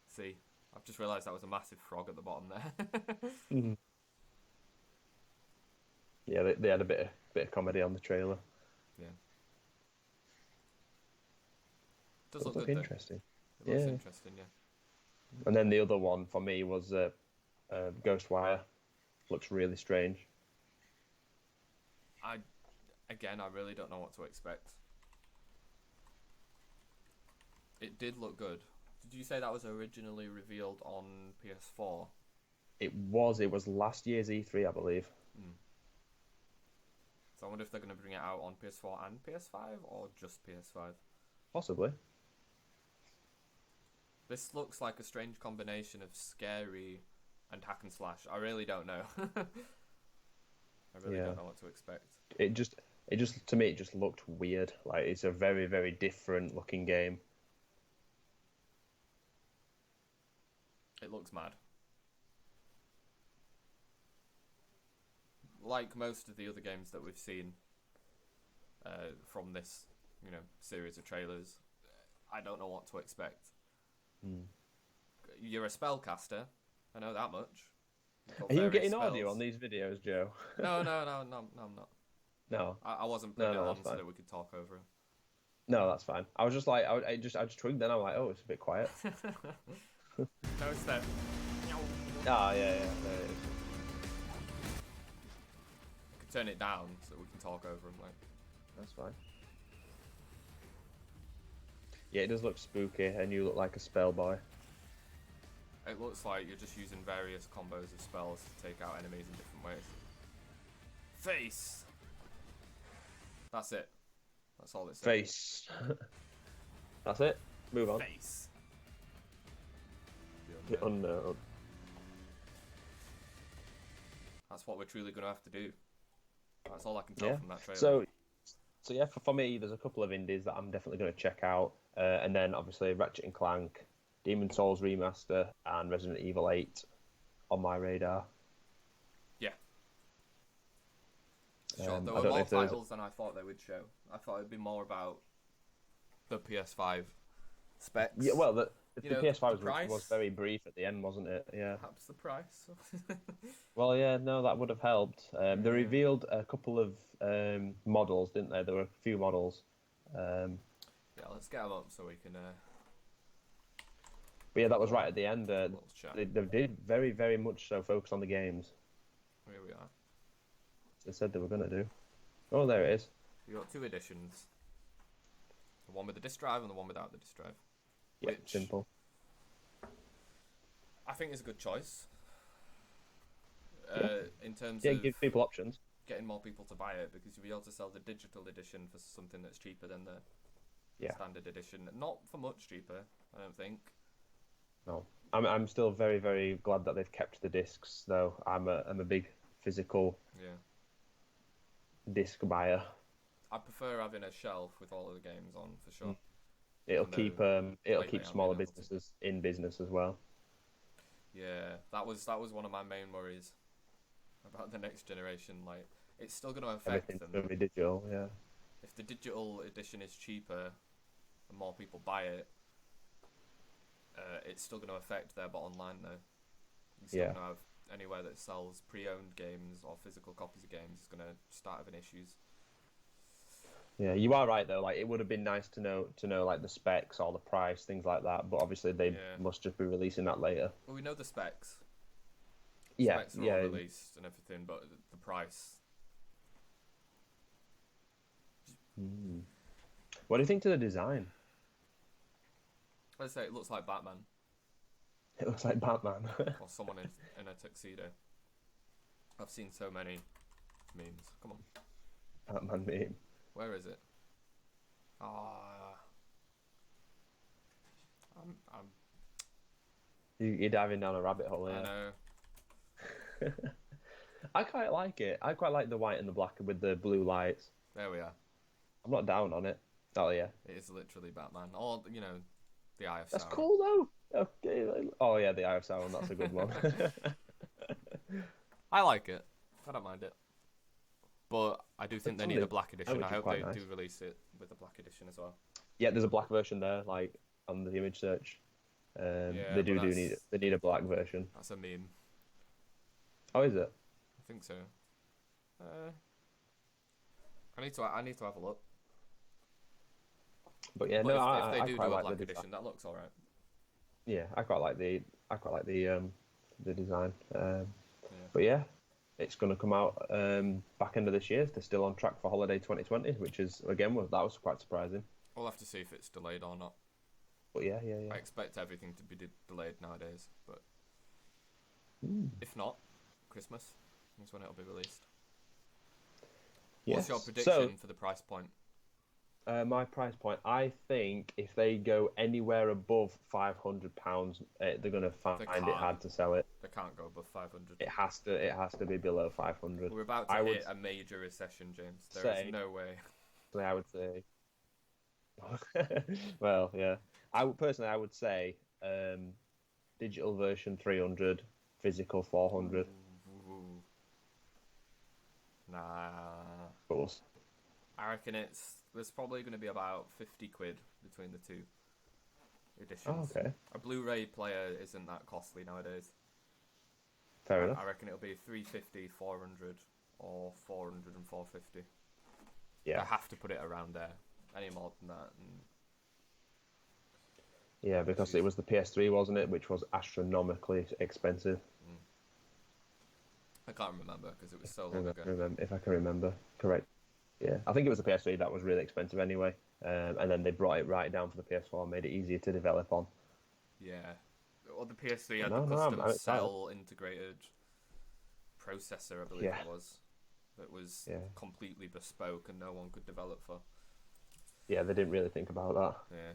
see, I've just realised that was a massive frog at the bottom there. Yeah, they had a bit of comedy on the trailer. Yeah. Does Does look look good, interesting. It looks interesting, yeah. And then the other one for me was Ghostwire. Looks really strange. I really don't know what to expect. It did look good. Did you say that was originally revealed on PS4? It was last year's E3, I believe. So I wonder if they're going to bring it out on PS4 and PS5, or just PS5? Possibly. This looks like a strange combination of scary and hack and slash. I really don't know. I really don't know what to expect. It just to me it just looked weird. Like it's a very, very different looking game. It looks mad. Like most of the other games that we've seen from this, series of trailers, I don't know what to expect. You're a spellcaster, I know that much. Are you getting audio on these videos, Joe? No, I'm not. No. I wasn't putting it on so fine. that we could talk over it. No, that's fine. I was just like, I just twigged. Then I'm like, oh, it's a bit quiet. No, it's there. Ah, yeah, there it is. I could turn it down so we can talk over them. Like, That's fine. Yeah, it does look spooky, and you look like a spell boy. it looks like you're just using various combos of spells to take out enemies in different ways. Face. That's it. That's all it says. Face. That's it. Move on. Face. The unknown. That's what we're truly going to have to do. That's all I can tell from that trailer. So yeah, for me, there's a couple of indies that I'm definitely going to check out, and then obviously Ratchet and Clank, Demon Souls Remaster, and Resident Evil 8 on my radar. Yeah. Sure, there were more titles than I thought they would show. I thought it'd be more about the PS5 specs. Yeah, well, the PS5 the was very brief at the end, wasn't it? Yeah. Perhaps the price. Well, yeah, no, that would have helped. They revealed a couple of models, didn't they? There were a few models. Yeah, let's get them up so we can... But yeah, that was right at the end. They did very, very much so focus on the games. Here we are. They said they were going to do. Oh, there it is. You got two editions. The one with the disc drive and the one without the disc drive. Yeah, Which simple. I think is a good choice. In terms Yeah, of give people options. getting more people to buy it, because you'll be able to sell the digital edition for something that's cheaper than the standard edition. Not for much cheaper, I don't think. No, I'm still very, very glad that they've kept the discs, though. I'm a big physical disc buyer. I prefer having a shelf with all of the games on, for sure. It'll keep smaller businesses in business as well. Yeah, that was one of my main worries about the next generation. Like, it's still going to affect Everything's them. going to be digital, yeah. If the digital edition is cheaper and more people buy it, it's still going to affect their bottom line, though. You're still going to have anywhere that sells pre-owned games or physical copies of games is going to start having issues. Yeah, you are right though. Like, it would have been nice to know like the specs or the price, things like that. But obviously, they Yeah. must just be releasing that later. Well, we know the specs. Yeah, Specs are yeah. all released and everything, but the price. Mm. What do you think to the design? Let's say it looks like Batman It looks like Batman. or someone in a tuxedo. I've seen so many memes. Come on, Batman meme. where is it? Ah, I'm You're diving down a rabbit hole I here. know. I quite like it. I quite like the white and the black with the blue lights. There we are. I'm not down on it. Oh yeah, It is literally Batman. Or, you know, the Eye of that's Sauron. cool though. Okay. Oh yeah, the Eye of Sauron. That's a good one. I like it. I don't mind it. But I do think they need a something- black edition. which I is hope quite they nice. do release it with a black edition as well. Yeah, there's a black version there, like on the image search. Yeah, they but that's- need they need a black version. That's a meme. Oh, is it? I think so. I need to have a look. But yeah, But no, if I they do quite a like black the design. edition, that looks alright. Yeah, I quite like the design. Yeah. But yeah, it's going to come out back end of this year. They're still on track for holiday 2020, which is again that was quite surprising. We'll have to see if it's delayed or not. But yeah. I expect everything to be delayed nowadays, but if not, Christmas is when it'll be released. What's your Yes. prediction for the price point? My price point, I think if they go anywhere above £500, they're going to find it can't. hard to sell it. They can't go above 500. It has to be below 500. We're about to I hit would a major recession, James. There say- is no way. I would say. Well, yeah. I would say digital version 300, physical 400. Ooh. Nah. Of course. I reckon there's probably going to be about 50 quid between the two editions. Oh, okay. A Blu-ray player isn't that costly nowadays. Fair enough. I reckon it'll be 350, 400, or 400 and 450. Yeah. I have to put it around there. Any more than that, and Yeah, because it was the PS3, wasn't it, which was astronomically expensive. I can't remember because it was so long ago. If I can remember correct. Yeah, I think it was the PS3 that was really expensive anyway, and then they brought it right down for the PS4, made it easier to develop on. Yeah. Well, the PS3 had No, the no, custom I'm excited. cell integrated processor, I believe Yeah. it was, that was Yeah. completely bespoke and no one could develop for. Yeah, they didn't really think about that. Yeah.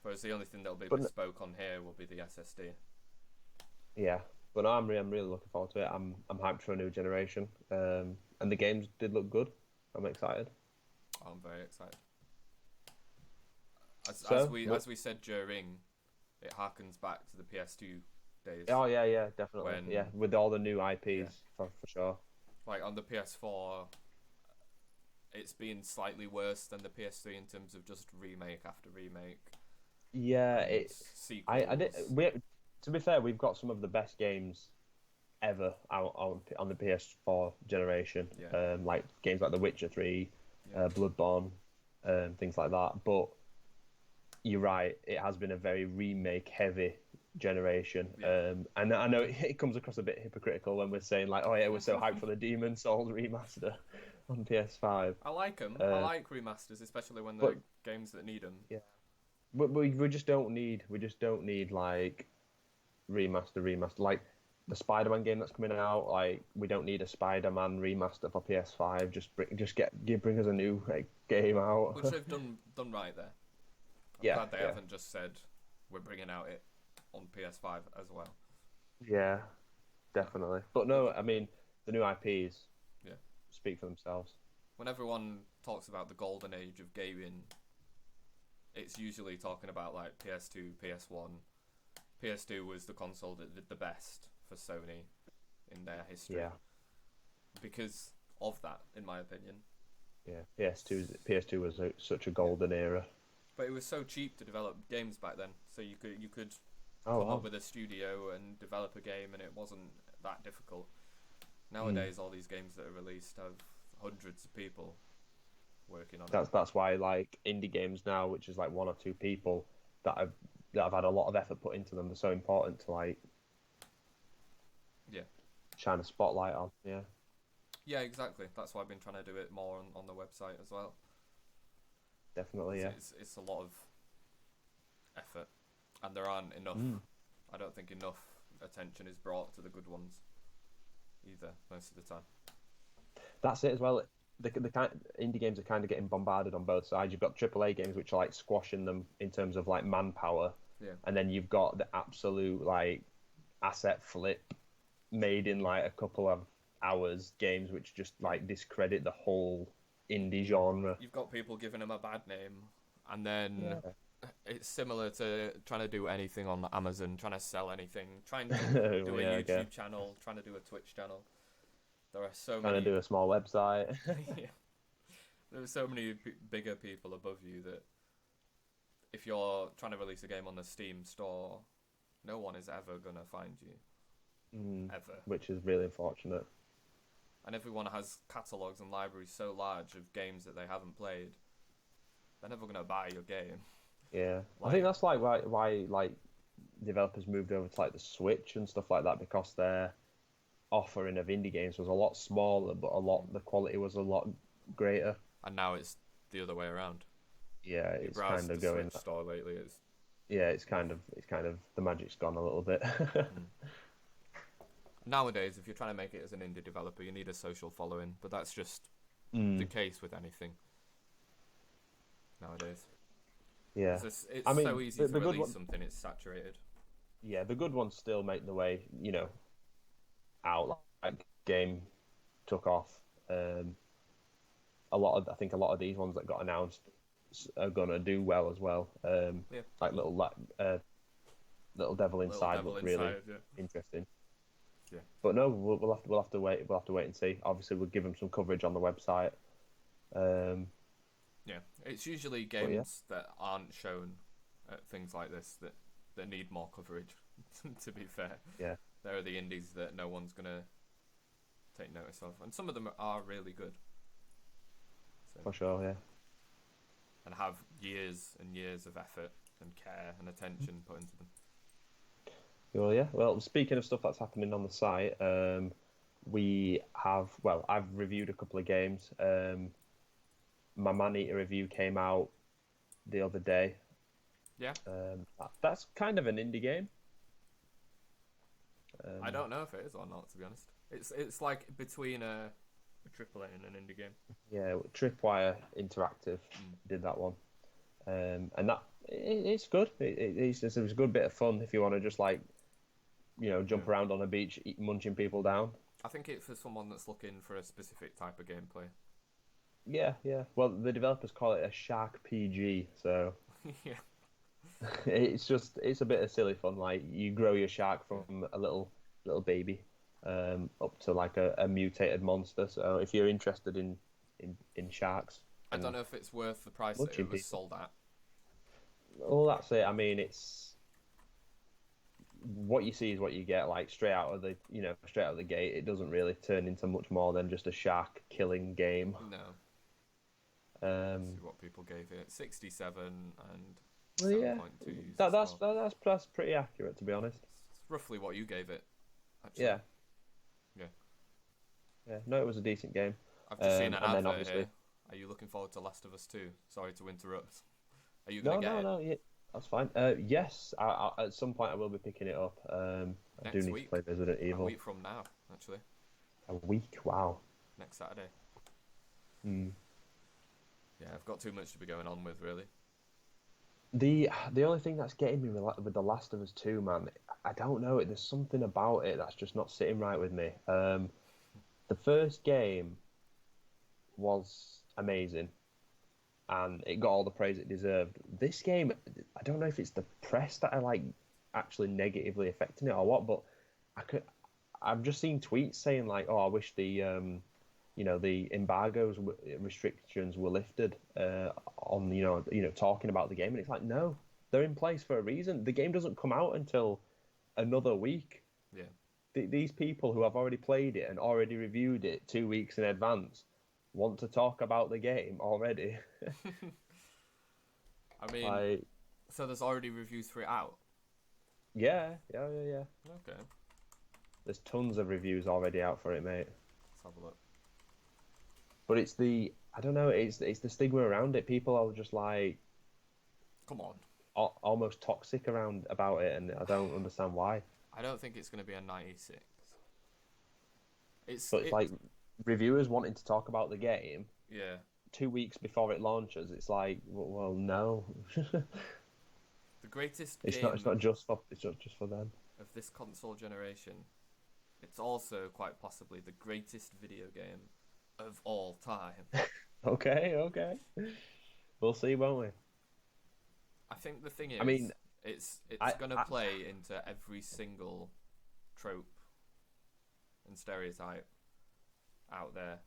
Whereas the only thing that'll be But- bespoke on here will be the SSD. Yeah, but no, I'm really looking forward to it. I'm hyped for a new generation, and the games did look good. I'm excited. I'm very excited. So, As we said during, it harkens back to the PS2 days. Oh yeah, definitely. When- Yeah, with all the new IPs for sure. Like on the PS4, it's been slightly worse than the PS3 in terms of just remake after remake. Yeah, and it's. sequels. I did. To be fair, we've got some of the best games ever out on the PS4 generation. Yeah. Like games like The Witcher 3, Yeah. Bloodborne, things like that. But you're right, it has been a very remake-heavy generation. Yeah. And I know it comes across a bit hypocritical when we're saying like, oh yeah, we're so hyped for the Demon Souls remaster on PS5. I like them. I like remasters, especially when they're games that need them. Yeah. But we just don't need like remaster like the Spiderman game that's coming out. Like we don't need a Spider-Man remaster for PS5. Bring us a new game out. Which they've done right there. I'm Yeah, glad they yeah. haven't just said we're bringing out it on PS5 as well. Yeah, definitely. But no, I mean the new IPs. Yeah. Speak for themselves. When everyone talks about the golden age of gaming, it's usually talking about like PS2, PS1. PS2 was the console that did the best for Sony in their history. Yeah. Because of that, in my opinion. Yeah. PS2 was such a golden era. But it was so cheap to develop games back then, so you could Oh, come wow. up with a studio and develop a game, and it wasn't that difficult. Nowadays, all these games that are released have hundreds of people working on it. That's why like indie games now, which is like one or two people that have had a lot of effort put into them, they're so important to like shine a spotlight on. Yeah, exactly. That's why I've been trying to do it more on the website as well. Definitely, yeah. It's a lot of effort, and there aren't enough. I don't think enough attention is brought to the good ones either most of the time. That's it as well. The kind indie games are kind of getting bombarded on both sides. You've got AAA games which are like squashing them in terms of like manpower, and then you've got the absolute like asset flip made in like a couple of hours games which just like discredit the whole indie genre. You've got people giving them a bad name, and then it's similar to trying to do anything on Amazon, trying to sell anything, trying to do a YouTube channel, trying to do a Twitch channel. There are so many. Trying to do a small website. There are so many bigger people above you that if you're trying to release a game on the Steam store, no one is ever gonna find you. Ever. Which is really unfortunate. And everyone has catalogues and libraries so large of games that they haven't played. They're never gonna buy your game. Yeah, I think that's like why like developers moved over to like the Switch and stuff like that, because their offering of indie games was a lot smaller, but the quality was a lot greater. And now it's the other way around. Yeah, it's kind of going. Switch store lately. It's kind of the magic's gone a little bit. Nowadays, if you're trying to make it as an indie developer, you need a social following, but that's just the case with anything nowadays. Yeah, it's so easy to release something; it's saturated. Yeah, the good ones still make the way, out. Like game took off. I think a lot of these ones that got announced are gonna do well as well. Like little Devil Inside looked really interesting. Yeah. But no, we'll have to wait. We'll have to wait and see. Obviously, we'll give them some coverage on the website. It's usually games that aren't shown at things like this that need more coverage. To be fair, there are the indies that no one's gonna take notice of, and some of them are really good. So, for sure, yeah. And have years and years of effort and care and attention put into them. Well, yeah. Well, speaking of stuff that's happening on the site, I've reviewed a couple of games. My Maneater review came out the other day. Yeah. That's kind of an indie game. I don't know if it is or not, to be honest. It's like between a AAA and an indie game. Yeah, Tripwire Interactive did that one, and that it's good. It was a good bit of fun if you want to just like, jump around on a beach, munching people down. I think it's for someone that's looking for a specific type of gameplay. Yeah. Well, the developers call it a shark PG, so yeah. it's a bit of silly fun. Like you grow your shark from a little baby up to like a mutated monster. So if you're interested in sharks, I don't know if it's worth the price that it was sold at. Well, that's it. I mean, it's what you see is what you get. Like straight out of the gate, it doesn't really turn into much more than just a shark killing game. No. Let's see what people gave it: 67 and 7.2. That's pretty accurate, to be honest. It's roughly what you gave it. Actually. Yeah. No, it was a decent game. I've just seen an advert here. Are you looking forward to Last of Us 2? Sorry to interrupt. Are you going to get it? No, yeah, that's fine. Yes, I, at some point I will be picking it up. I do need to play Resident Evil. A week from now, actually. A week? Wow. Next Saturday. Yeah, I've got too much to be going on with, really. The only thing that's getting me with The Last of Us 2, man, I don't know. There's something about it that's just not sitting right with me. The first game was amazing, and it got all the praise it deserved. This game, I don't know if it's the press that I like actually negatively affecting it or what, but I've just seen tweets saying like, "Oh, I wish the the embargoes restrictions were lifted on talking about the game," and it's like, no, they're in place for a reason. The game doesn't come out until another week. Yeah. These people who have already played it and already reviewed it 2 weeks in advance want to talk about the game already. I mean, Like, so there's already reviews for it out. yeah. Okay, There's tons of reviews already out for it, mate. let's have a look. But it's the, I don't know, it's the stigma around it. People are just like Come on. almost toxic about it, and I don't understand why. I don't think it's going to be a 96. But it's like reviewers wanting to talk about the game yeah. 2 weeks before it launches. It's like, well no. The greatest It's game not just for them. of this console generation. It's also quite possibly the greatest video game of all time. Okay. We'll see, won't we? I think the thing is, I mean, it's I- going to play into every single trope and stereotype out there.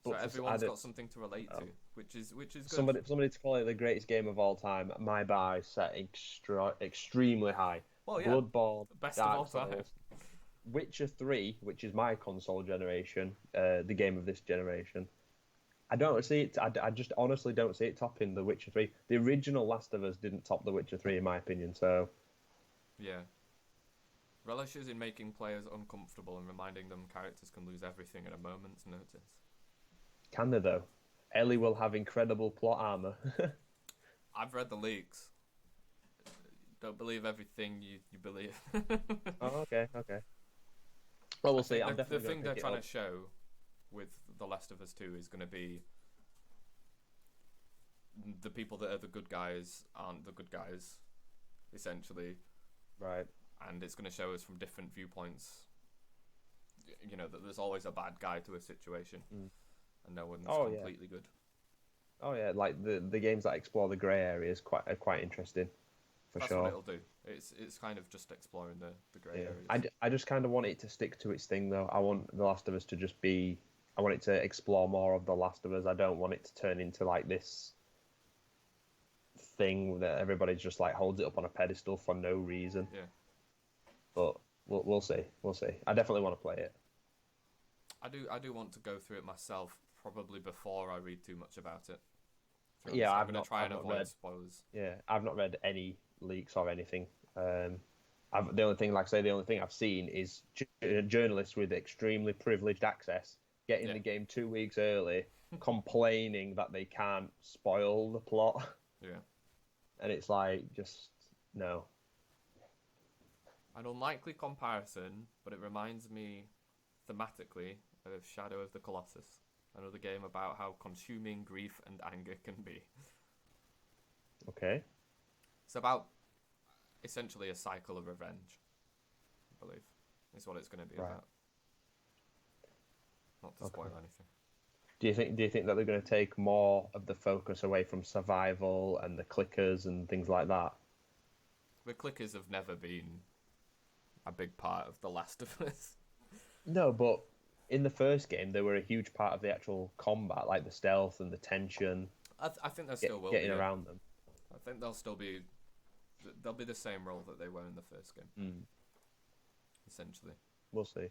So But everyone's got something to relate to, which is good. somebody to call it the greatest game of all time. My bar is set extremely high. Well, yeah, Bloodborne, best of Dark all time. Souls, Witcher 3, which is my console generation, the game of this generation. I don't see it. I just honestly don't see it topping The Witcher 3. The original Last of Us didn't top The Witcher 3 in my opinion. So Yeah. Relishes in making players uncomfortable and reminding them characters can lose everything at a moment's notice. can they though? Ellie will have incredible plot armor. I've read the leaks. Don't believe everything you believe. Oh, okay. Well, we'll see. I'm The definitely thing gonna they're pick it trying up. to show with The Last of Us 2 is going to be the people that are the good guys aren't the good guys, essentially. Right. And it's going to show us from different viewpoints. You know, that there's always a bad guy to a situation, and no one's completely good. Oh yeah, like the games that explore the grey areas are quite interesting, for That's sure. what it'll do. It's kind of just exploring the grey areas. I just kind of want it to stick to its thing though. I want The Last of Us to just be. I want it to explore more of The Last of Us. I don't want it to turn into like this thing that everybody just like holds it up on a pedestal for no reason. Yeah. But we'll see. We'll see. I definitely want to play it. I do want to go through it myself, probably before I read too much about it. Yeah, I'm I've going not- to try I've and not avoid read- spoilers. Yeah, I've not read any leaks or anything. The only thing, like I say, the only thing I've seen is journalists with extremely privileged access getting Yeah. the game 2 weeks early, complaining that they can't spoil the plot, Yeah. and it's like, just no. An unlikely comparison, but it reminds me thematically of Shadow of the Colossus, another game about how consuming grief and anger can be. Okay. It's about essentially a cycle of revenge, I believe, is what it's going to be Right. about. Not to spoil anything. Do you think that they're going to take more of the focus away from survival and the clickers and things like that? The clickers have never been a big part of The Last of Us. No, but in the first game, they were a huge part of the actual combat, like the stealth and the tension, I think there still will getting be. around them. I think they'll be the same role that they were in the first game. Essentially. We'll see.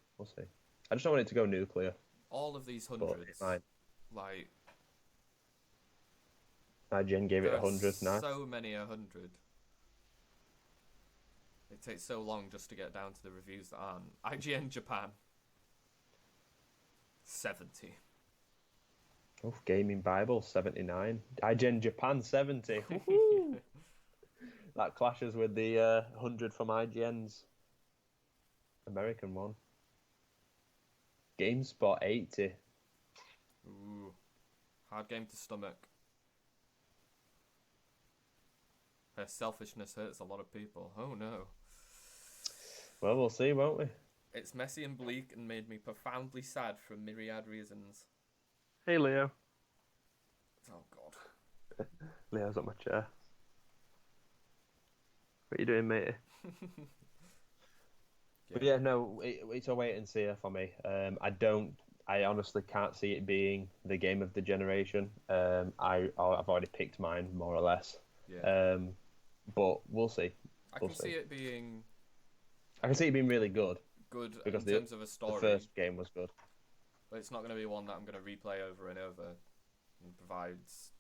I just don't want it to go nuclear. All of these But hundreds, it's fine. like, IGN gave it there 100. are Nice. so many 100. It takes so long just to get down to the reviews that aren't. IGN Japan, 70. Oh, Gaming Bible 79. IGN Japan 70. Woohoo! That clashes with the 100 from IGN's American one. GameSpot 80. Ooh, hard game to stomach. Her selfishness hurts a lot of people. Oh no. Well, we'll see, won't we? It's messy and bleak and made me profoundly sad for myriad reasons. Hey, Leo. Oh god. Leo's on my chair. What are you doing, matey? But yeah, no, it's a wait and see for me. I honestly can't see it being the game of the generation. I've already picked mine, more or less. Yeah. But we'll see. I can see it being I can see it being really good good because in terms of a story. the first game was good. But it's not going to be one that I'm going to replay over and over and provides,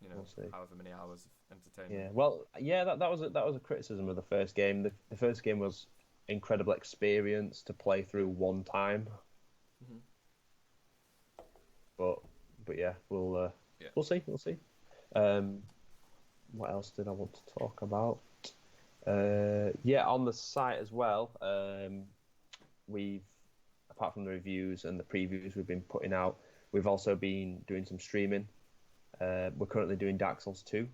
We'll see. however many hours of entertainment. Yeah, well, yeah, that was a criticism of the first game. The first game was incredible experience to play through one time. Mhm. But yeah, we'll see. What else did I want to talk about? On the site as well, we've, apart from the reviews and the previews we've been putting out, we've also been doing some streaming. We're currently doing Dark Souls 2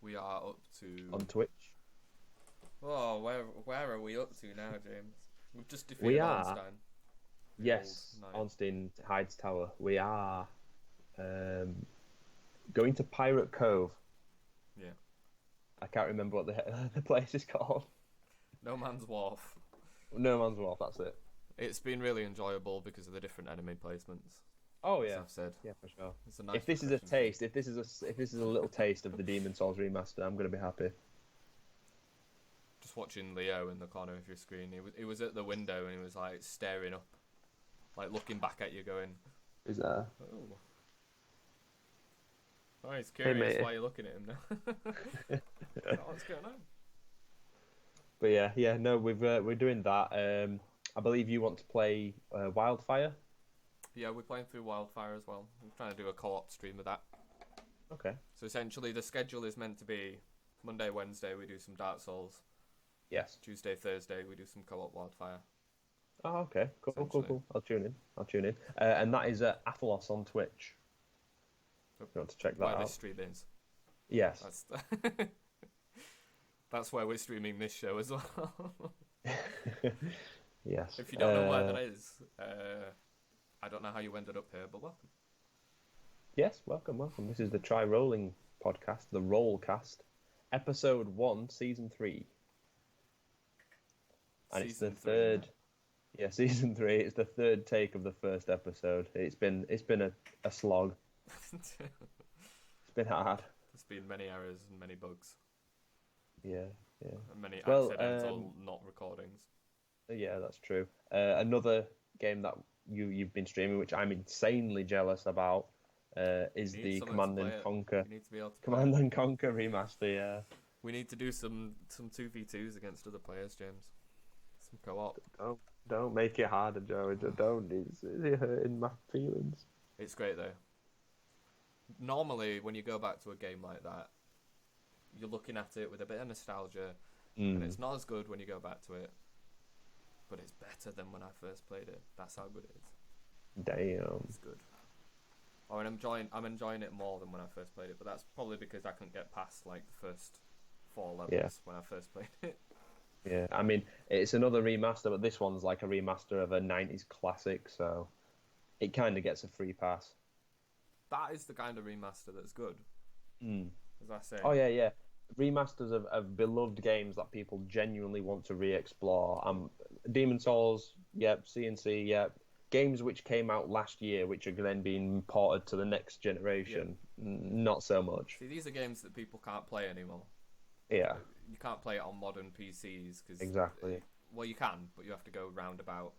We are up to... on Twitch. Oh, where are we up to now, James? We've just defeated We are. Ornstein. The Yes, old knight. Ornstein hides tower. We are going to Pirate Cove. Yeah. I can't remember what the place is called. No Man's Wharf. No Man's Wharf, that's it. It's been really enjoyable because of the different enemy placements. Oh As yeah, I've said. yeah, for sure. It's a nice If this is a progression. taste, if this is a little taste of the Demon Souls remaster, I'm gonna be happy. Just watching Leo in the corner of your screen. He was at the window and he was like staring up, like looking back at you, going, Is there? "Oh, oh, he's curious mate. why you're looking at him now." What's going on? But yeah, no, we're doing that. I believe you want to play Wildfire. Yeah, we're playing through Wildfire as well. We're trying to do a co-op stream of that. Okay. So essentially, the schedule is meant to be Monday, Wednesday we do some Dark Souls. Yes. Tuesday, Thursday we do some co-op Wildfire. Oh, okay. Cool. Essentially. I'll tune in. And that is Athlos on Twitch. If you want to check that Where out. this stream is. Yes. That's where we're streaming this show as well. Yes. If you don't know where that is, I don't know how you ended up here, but welcome. Yes, welcome. This is the TryRolling podcast, the Rollcast, episode 1, season 3. And it's the Season three, third. Yeah, season 3. It's the third take of the first episode. It's been a slog. It's been hard. There's been many errors and many bugs Yeah. and many Well, accidental not recordings. Yeah, that's true. Another game that you've been streaming, which I'm insanely jealous about, is You need the someone to Command play and it. Conquer. You need to be able to play Command it. and Conquer remaster. Yeah. We need to do some 2v2s against other players, James. Some co-op. Don't make it harder, Joe. Don't. It's hurting my feelings. It's great though. Normally, when you go back to a game like that, you're looking at it with a bit of nostalgia, and it's not as good when you go back to it, but it's better than when I first played it. That's how good it is. Damn. It's good. Oh, and I'm enjoying it more than when I first played it, but that's probably because I couldn't get past like the first 4 levels when I first played it. Yeah, I mean, it's another remaster, but this one's like a remaster of a 90s classic, so it kind of gets a free pass. That is the kind of remaster that's good. As I say. Oh, yeah. Remasters of beloved games that people genuinely want to re-explore. Demon Souls, yep. CNC, yep. Games which came out last year, which are then being ported to the next generation, not so much. See, these are games that people can't play anymore. Yeah. You can't play it on modern PCs because Exactly. Well, you can, but you have to go roundabout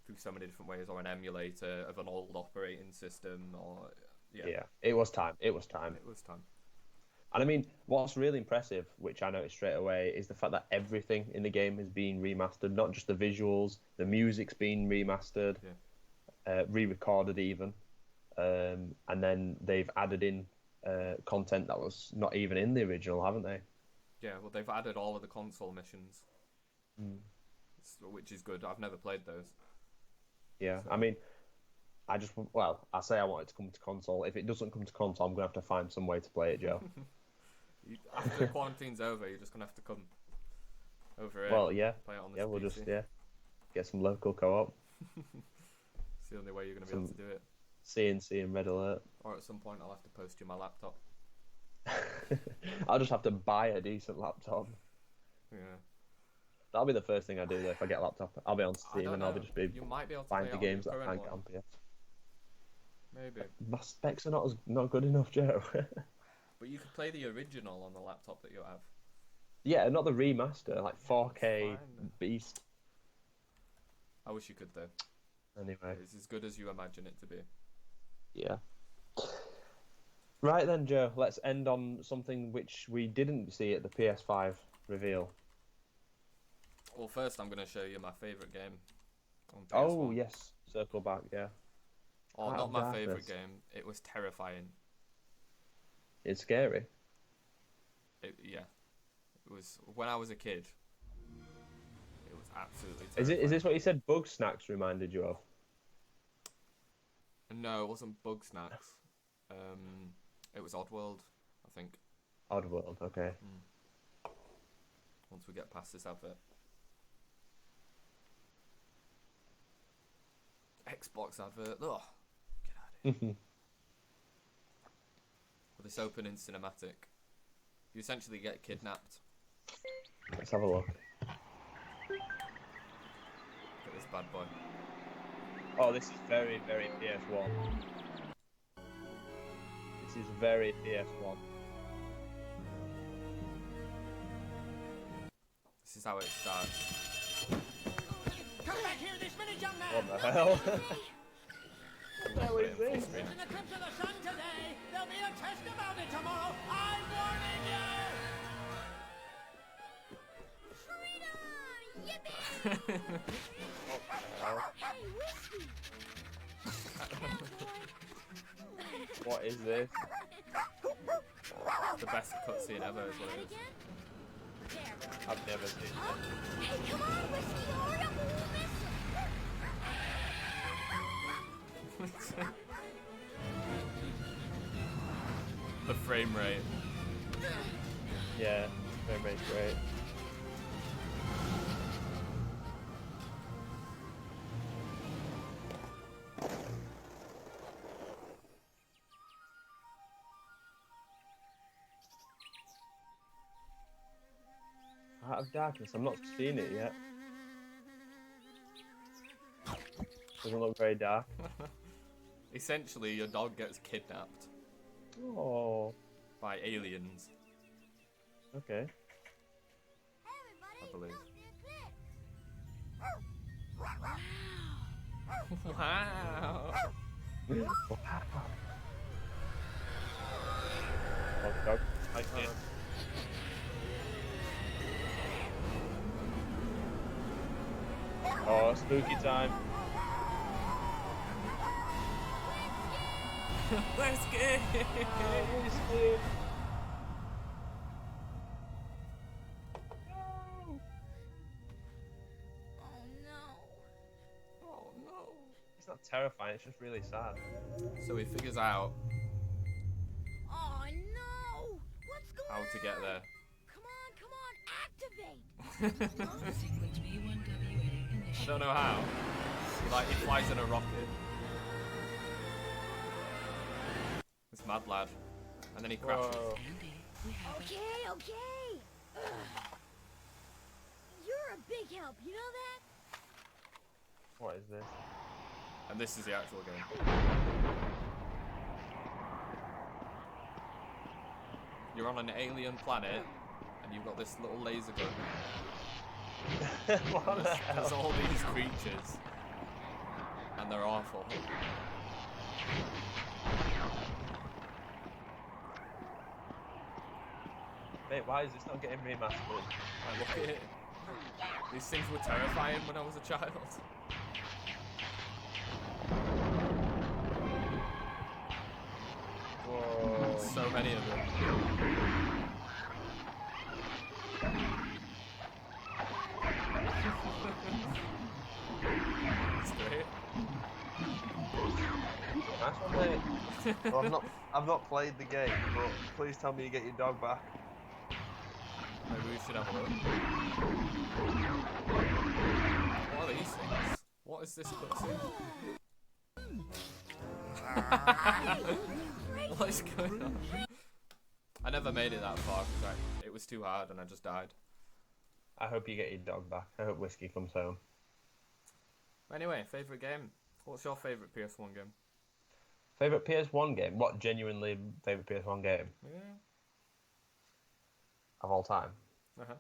through so many different ways, or an emulator of an old operating system, or Yeah. It was time. It was time. And I mean, what's really impressive, which I noticed straight away, is the fact that everything in the game has been remastered. Not just the visuals, the music's been remastered, re-recorded even, and then they've added in content that was not even in the original, haven't they? Yeah, well, they've added all of the console missions, which is good. I've never played those. Yeah, I mean, I say I want it to come to console. If it doesn't come to console, I'm going to have to find some way to play it, Joe. After the quarantine's over, you're just going to have to come over here. Well, yeah. Play it on this Yeah, we'll PC. just, get some local co-op. It's the only way you're going to be able to do it. CNC and Red Alert. Or at some point, I'll have to post you my laptop. I'll just have to buy a decent laptop. Yeah. That'll be the first thing I do, though, if I get a laptop. I'll be on I Steam don't and I'll know. just be You might be able to buying play the it on games your that I current can't get one. on PS. Maybe. My specs are not good enough, Joe. But you could play the original on the laptop that you have. Yeah, not the remaster, like 4K Fine. beast. I wish you could, though. Anyway. It's as good as you imagine it to be. Yeah. Right then, Joe. Let's end on something which we didn't see at the PS5 reveal. Well, first I'm going to show you my favourite game on PS1. Oh, yes. Circle back, yeah. Oh, Heart not of my Darkness. favourite game. It was terrifying. It's scary. Yeah. It was when I was a kid. It was absolutely Is terrifying. this what you said Bugsnax reminded you of? No, it wasn't Bugsnax. It was Oddworld, I think. Oddworld, okay. Once we get past this advert. Xbox advert. Ugh. Get out of here. With this opening cinematic, you essentially get kidnapped. Let's have a look. Look at this bad boy. Oh, this is very, very PS1. This is very PS1. This is how it starts. Come back here this minute, young man! What the hell? What the hell is this? In the eclipse of the sun today, there'll be a test about it tomorrow. I'm warning you! Freedom! Yippee! Hey, whiskey! What is this? The best cutscene ever is what it is. I've never seen that. Hey, come on, whiskey! Hurry up, or we'll miss The frame rate. Yeah, frame rate's great. Heart of Darkness, I've not seen it yet. Doesn't look very dark. Essentially, your dog gets kidnapped Oh, by aliens, okay. I believe. Wow. Oh, dog. I can't. Oh, spooky time. Let's get Oh no. It's not terrifying, it's just really sad. So he figures out Oh no! What's going how to get there. Come on, activate! Sequence B1W I don't know how. He flies in a rocket. This mad lad. And then he crashes. Whoa. Okay, okay! Ugh. You're a big help, you know that? What is this? And this is the actual game. You're on an alien planet, and you've got this little laser gun. What the There's hell? all these creatures, and they're awful. Mate, why is this not getting remastered? Like, look at it. These things were terrifying when I was a child. Whoa. So many of them. It's great. Nice one, mate. Well, I've not played the game, but please tell me you get your dog back. Maybe we should have a look. What are these things? What is this cutscene? What is going on? I never made it that far because it was too hard and I just died. I hope you get your dog back. I hope Whiskey comes home. Anyway, favourite game? What's your favourite PS1 game? Favourite PS1 game? What genuinely favourite PS1 game Yeah. of all time? Uh-huh.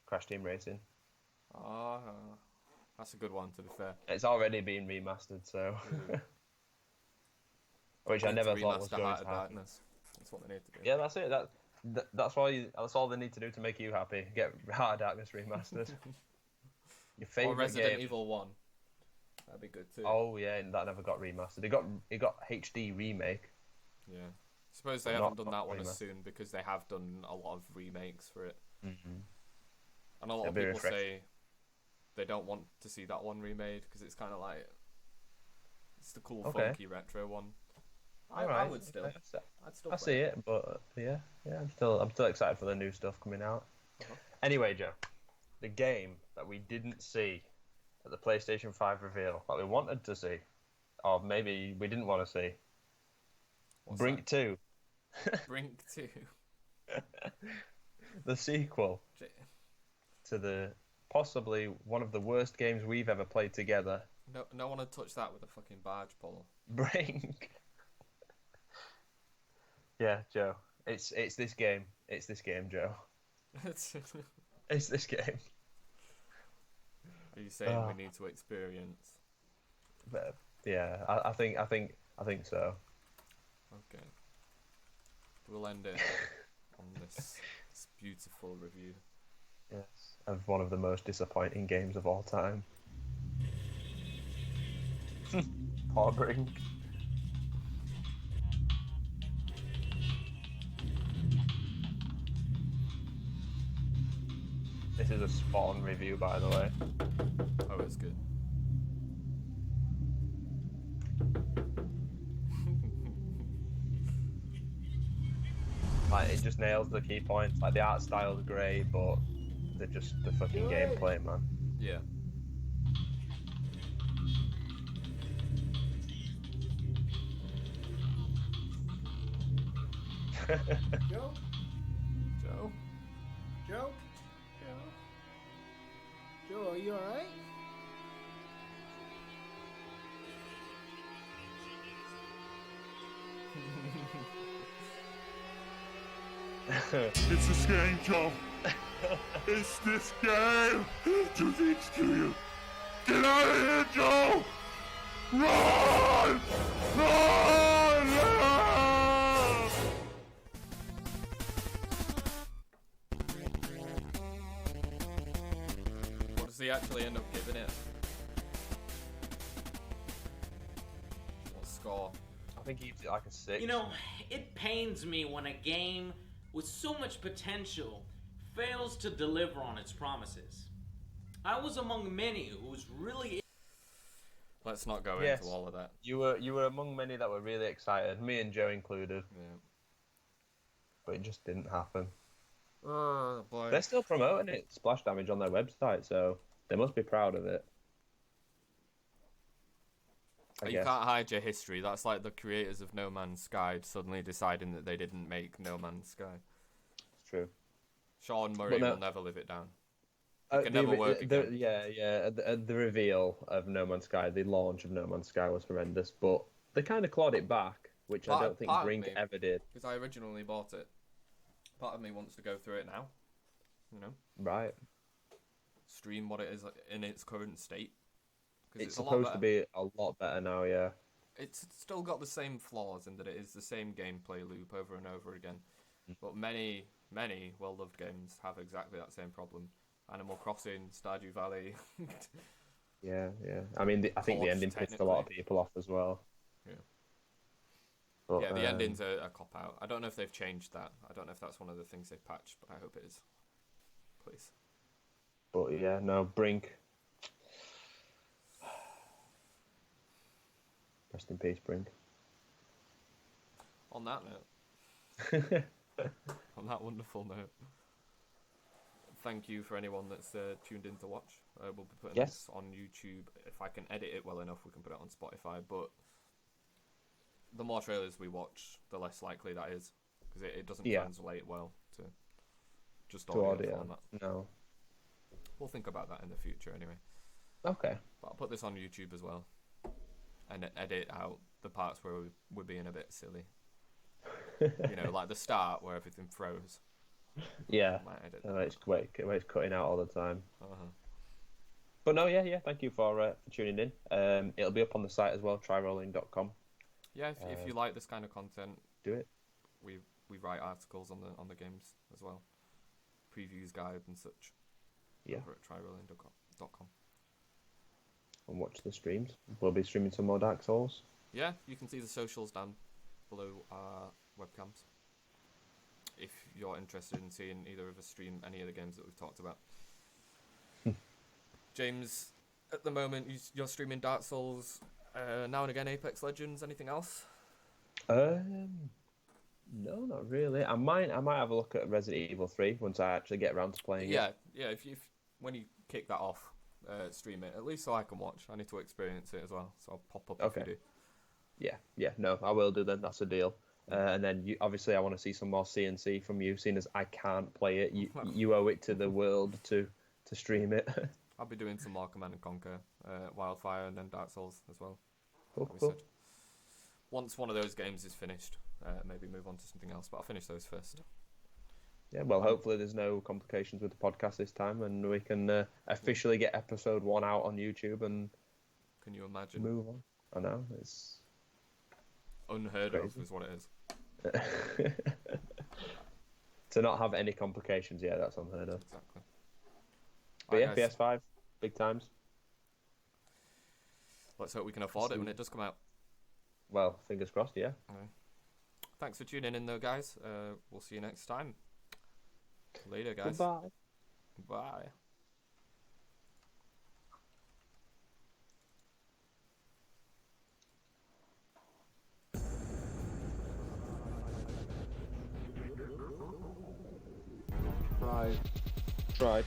Crash Team Racing. Oh. That's a good one, to be fair. It's already been remastered, so. Which I Need to never thought was remaster going Heart to of happen. Darkness. That's what they need to do. Yeah, that's it. That's all they need to do to make you happy. Get Heart of Darkness remastered. Your Or favorite Resident game. Evil 1. That'd be good too. Oh yeah, and that never got remastered. It got HD remake. Yeah. Suppose they But haven't not done that one as remastered. soon because they have done a lot of remakes for it. Mm-hmm. And a lot of It'll be people refreshing. say they don't want to see that one remade because it's kind of like it's the cool, Okay. funky retro one. I Alright. would still. I'd still I play see it, but yeah, I'm still excited for the new stuff coming out. Uh-huh. Anyway, Joe, the game that we didn't see at the PlayStation 5 reveal that we wanted to see, or maybe we didn't want to see, What's Brink 2, that? Brink 2. the sequel to the possibly one of the worst games we've ever played together. No one would touch that with a fucking barge pole. Brink. Yeah, Joe. It's this game. It's this game, Joe. It's this game. Are you saying Oh. we need to experience? But, yeah, I think so. Okay. We'll end it on this beautiful review. Yes, of one of the most disappointing games of all time. Poor Brink. This is a Spawn review, by the way. Oh, it's good. Like, it just nails the key points. Like, the art style's great, but the fucking gameplay, man. Yeah. Joe? Joe? Joe? Joe, are you alright? It's this game, Joe. It's this game. Do things to you. Get out of here, Joe. Run! Run! Run! What does he actually end up giving it? What score? I think he gives it like a 6. You know, it pains me when a game with so much potential fails to deliver on its promises. I was among many who was really Let's not go Yes. into all of that. You were among many that were really excited, me and Joe included, Yeah. but it just didn't happen. Oh boy. They're still promoting it, Splash Damage, on their website, so they must be proud of it. I You guess. can't hide your history. That's like the creators of No Man's Sky suddenly deciding that they didn't make No Man's Sky. It's true. Sean Murray no- will never live it down. It can never the, work the, again. Yeah. The reveal of No Man's Sky, the launch of No Man's Sky was horrendous, but they kind of clawed it back, which I don't think Part of Brink me- ever did. Because I originally bought it. Part of me wants to go through it now. You know, Right. stream what it is in its current state. 'Cause It's a lot supposed to better. be a lot better now, yeah. It's still got the same flaws in that it is the same gameplay loop over and over again. Mm. But many well-loved games have exactly that same problem. Animal Crossing, Stardew Valley. Yeah. I mean, I think the Forged, ending pissed a lot of technically. people off as well. Yeah. But, Yeah, the ending's a cop-out. I don't know if they've changed that. I don't know if that's one of the things they've patched, but I hope it is. Please. But yeah, no, Brink. Rest in peace, Brink. On that note, on that wonderful note, thank you for anyone that's tuned in to watch. We'll be putting Yes. this on YouTube. If I can edit it well enough, we can put it on Spotify. But the more trailers we watch, the less likely that is, because it doesn't Yeah. translate well to just To audio audio. format. No. We'll think about that in the future anyway. Okay. But I'll put this on YouTube as well, and edit out the parts where we're being a bit silly. You know, like the start where everything froze. Yeah. Might edit No, that. it's quick. It's cutting out all the time. Uh-huh. But no, yeah. Thank you for tuning in. It'll be up on the site as well, TryRolling.com. Yeah, if you like this kind of content, do it. We write articles on the games as well, previews, guide, and such. Yeah. Over at TryRolling.com. And watch the streams. We'll be streaming some more Dark Souls. Yeah, you can see the socials down below our webcams. If you're interested in seeing either of us stream any of the games that we've talked about. James, at the moment, you're streaming Dark Souls, now and again Apex Legends, anything else? No, not really. I might have a look at Resident Evil 3 once I actually get around to playing it. Yeah. If when you kick that off, stream it, at least so I can watch. I need to experience it as well, so I'll pop up if you do. Yeah. No, I will do then. That's a deal. And then obviously I want to see some more CNC from you, seeing as I can't play it. You owe it to the world to stream it. I'll be doing some more Command and Conquer, Wildfire, and then Dark Souls as well. Cool. Once one of those games is finished, maybe move on to something else, but I'll finish those first. Yeah, well, hopefully there's no complications with the podcast this time, and we can officially get episode 1 out on YouTube and can you imagine? Move on. I know, it's unheard crazy. of is what it is. To not have any complications, yeah, that's unheard of. Exactly. But Right, yeah, guys. PS5, big times. Let's hope we can afford it when it does come out. Well, fingers crossed, yeah. Thanks for tuning in, though, guys. We'll see you next time. Later, guys. Goodbye. Bye. Tried.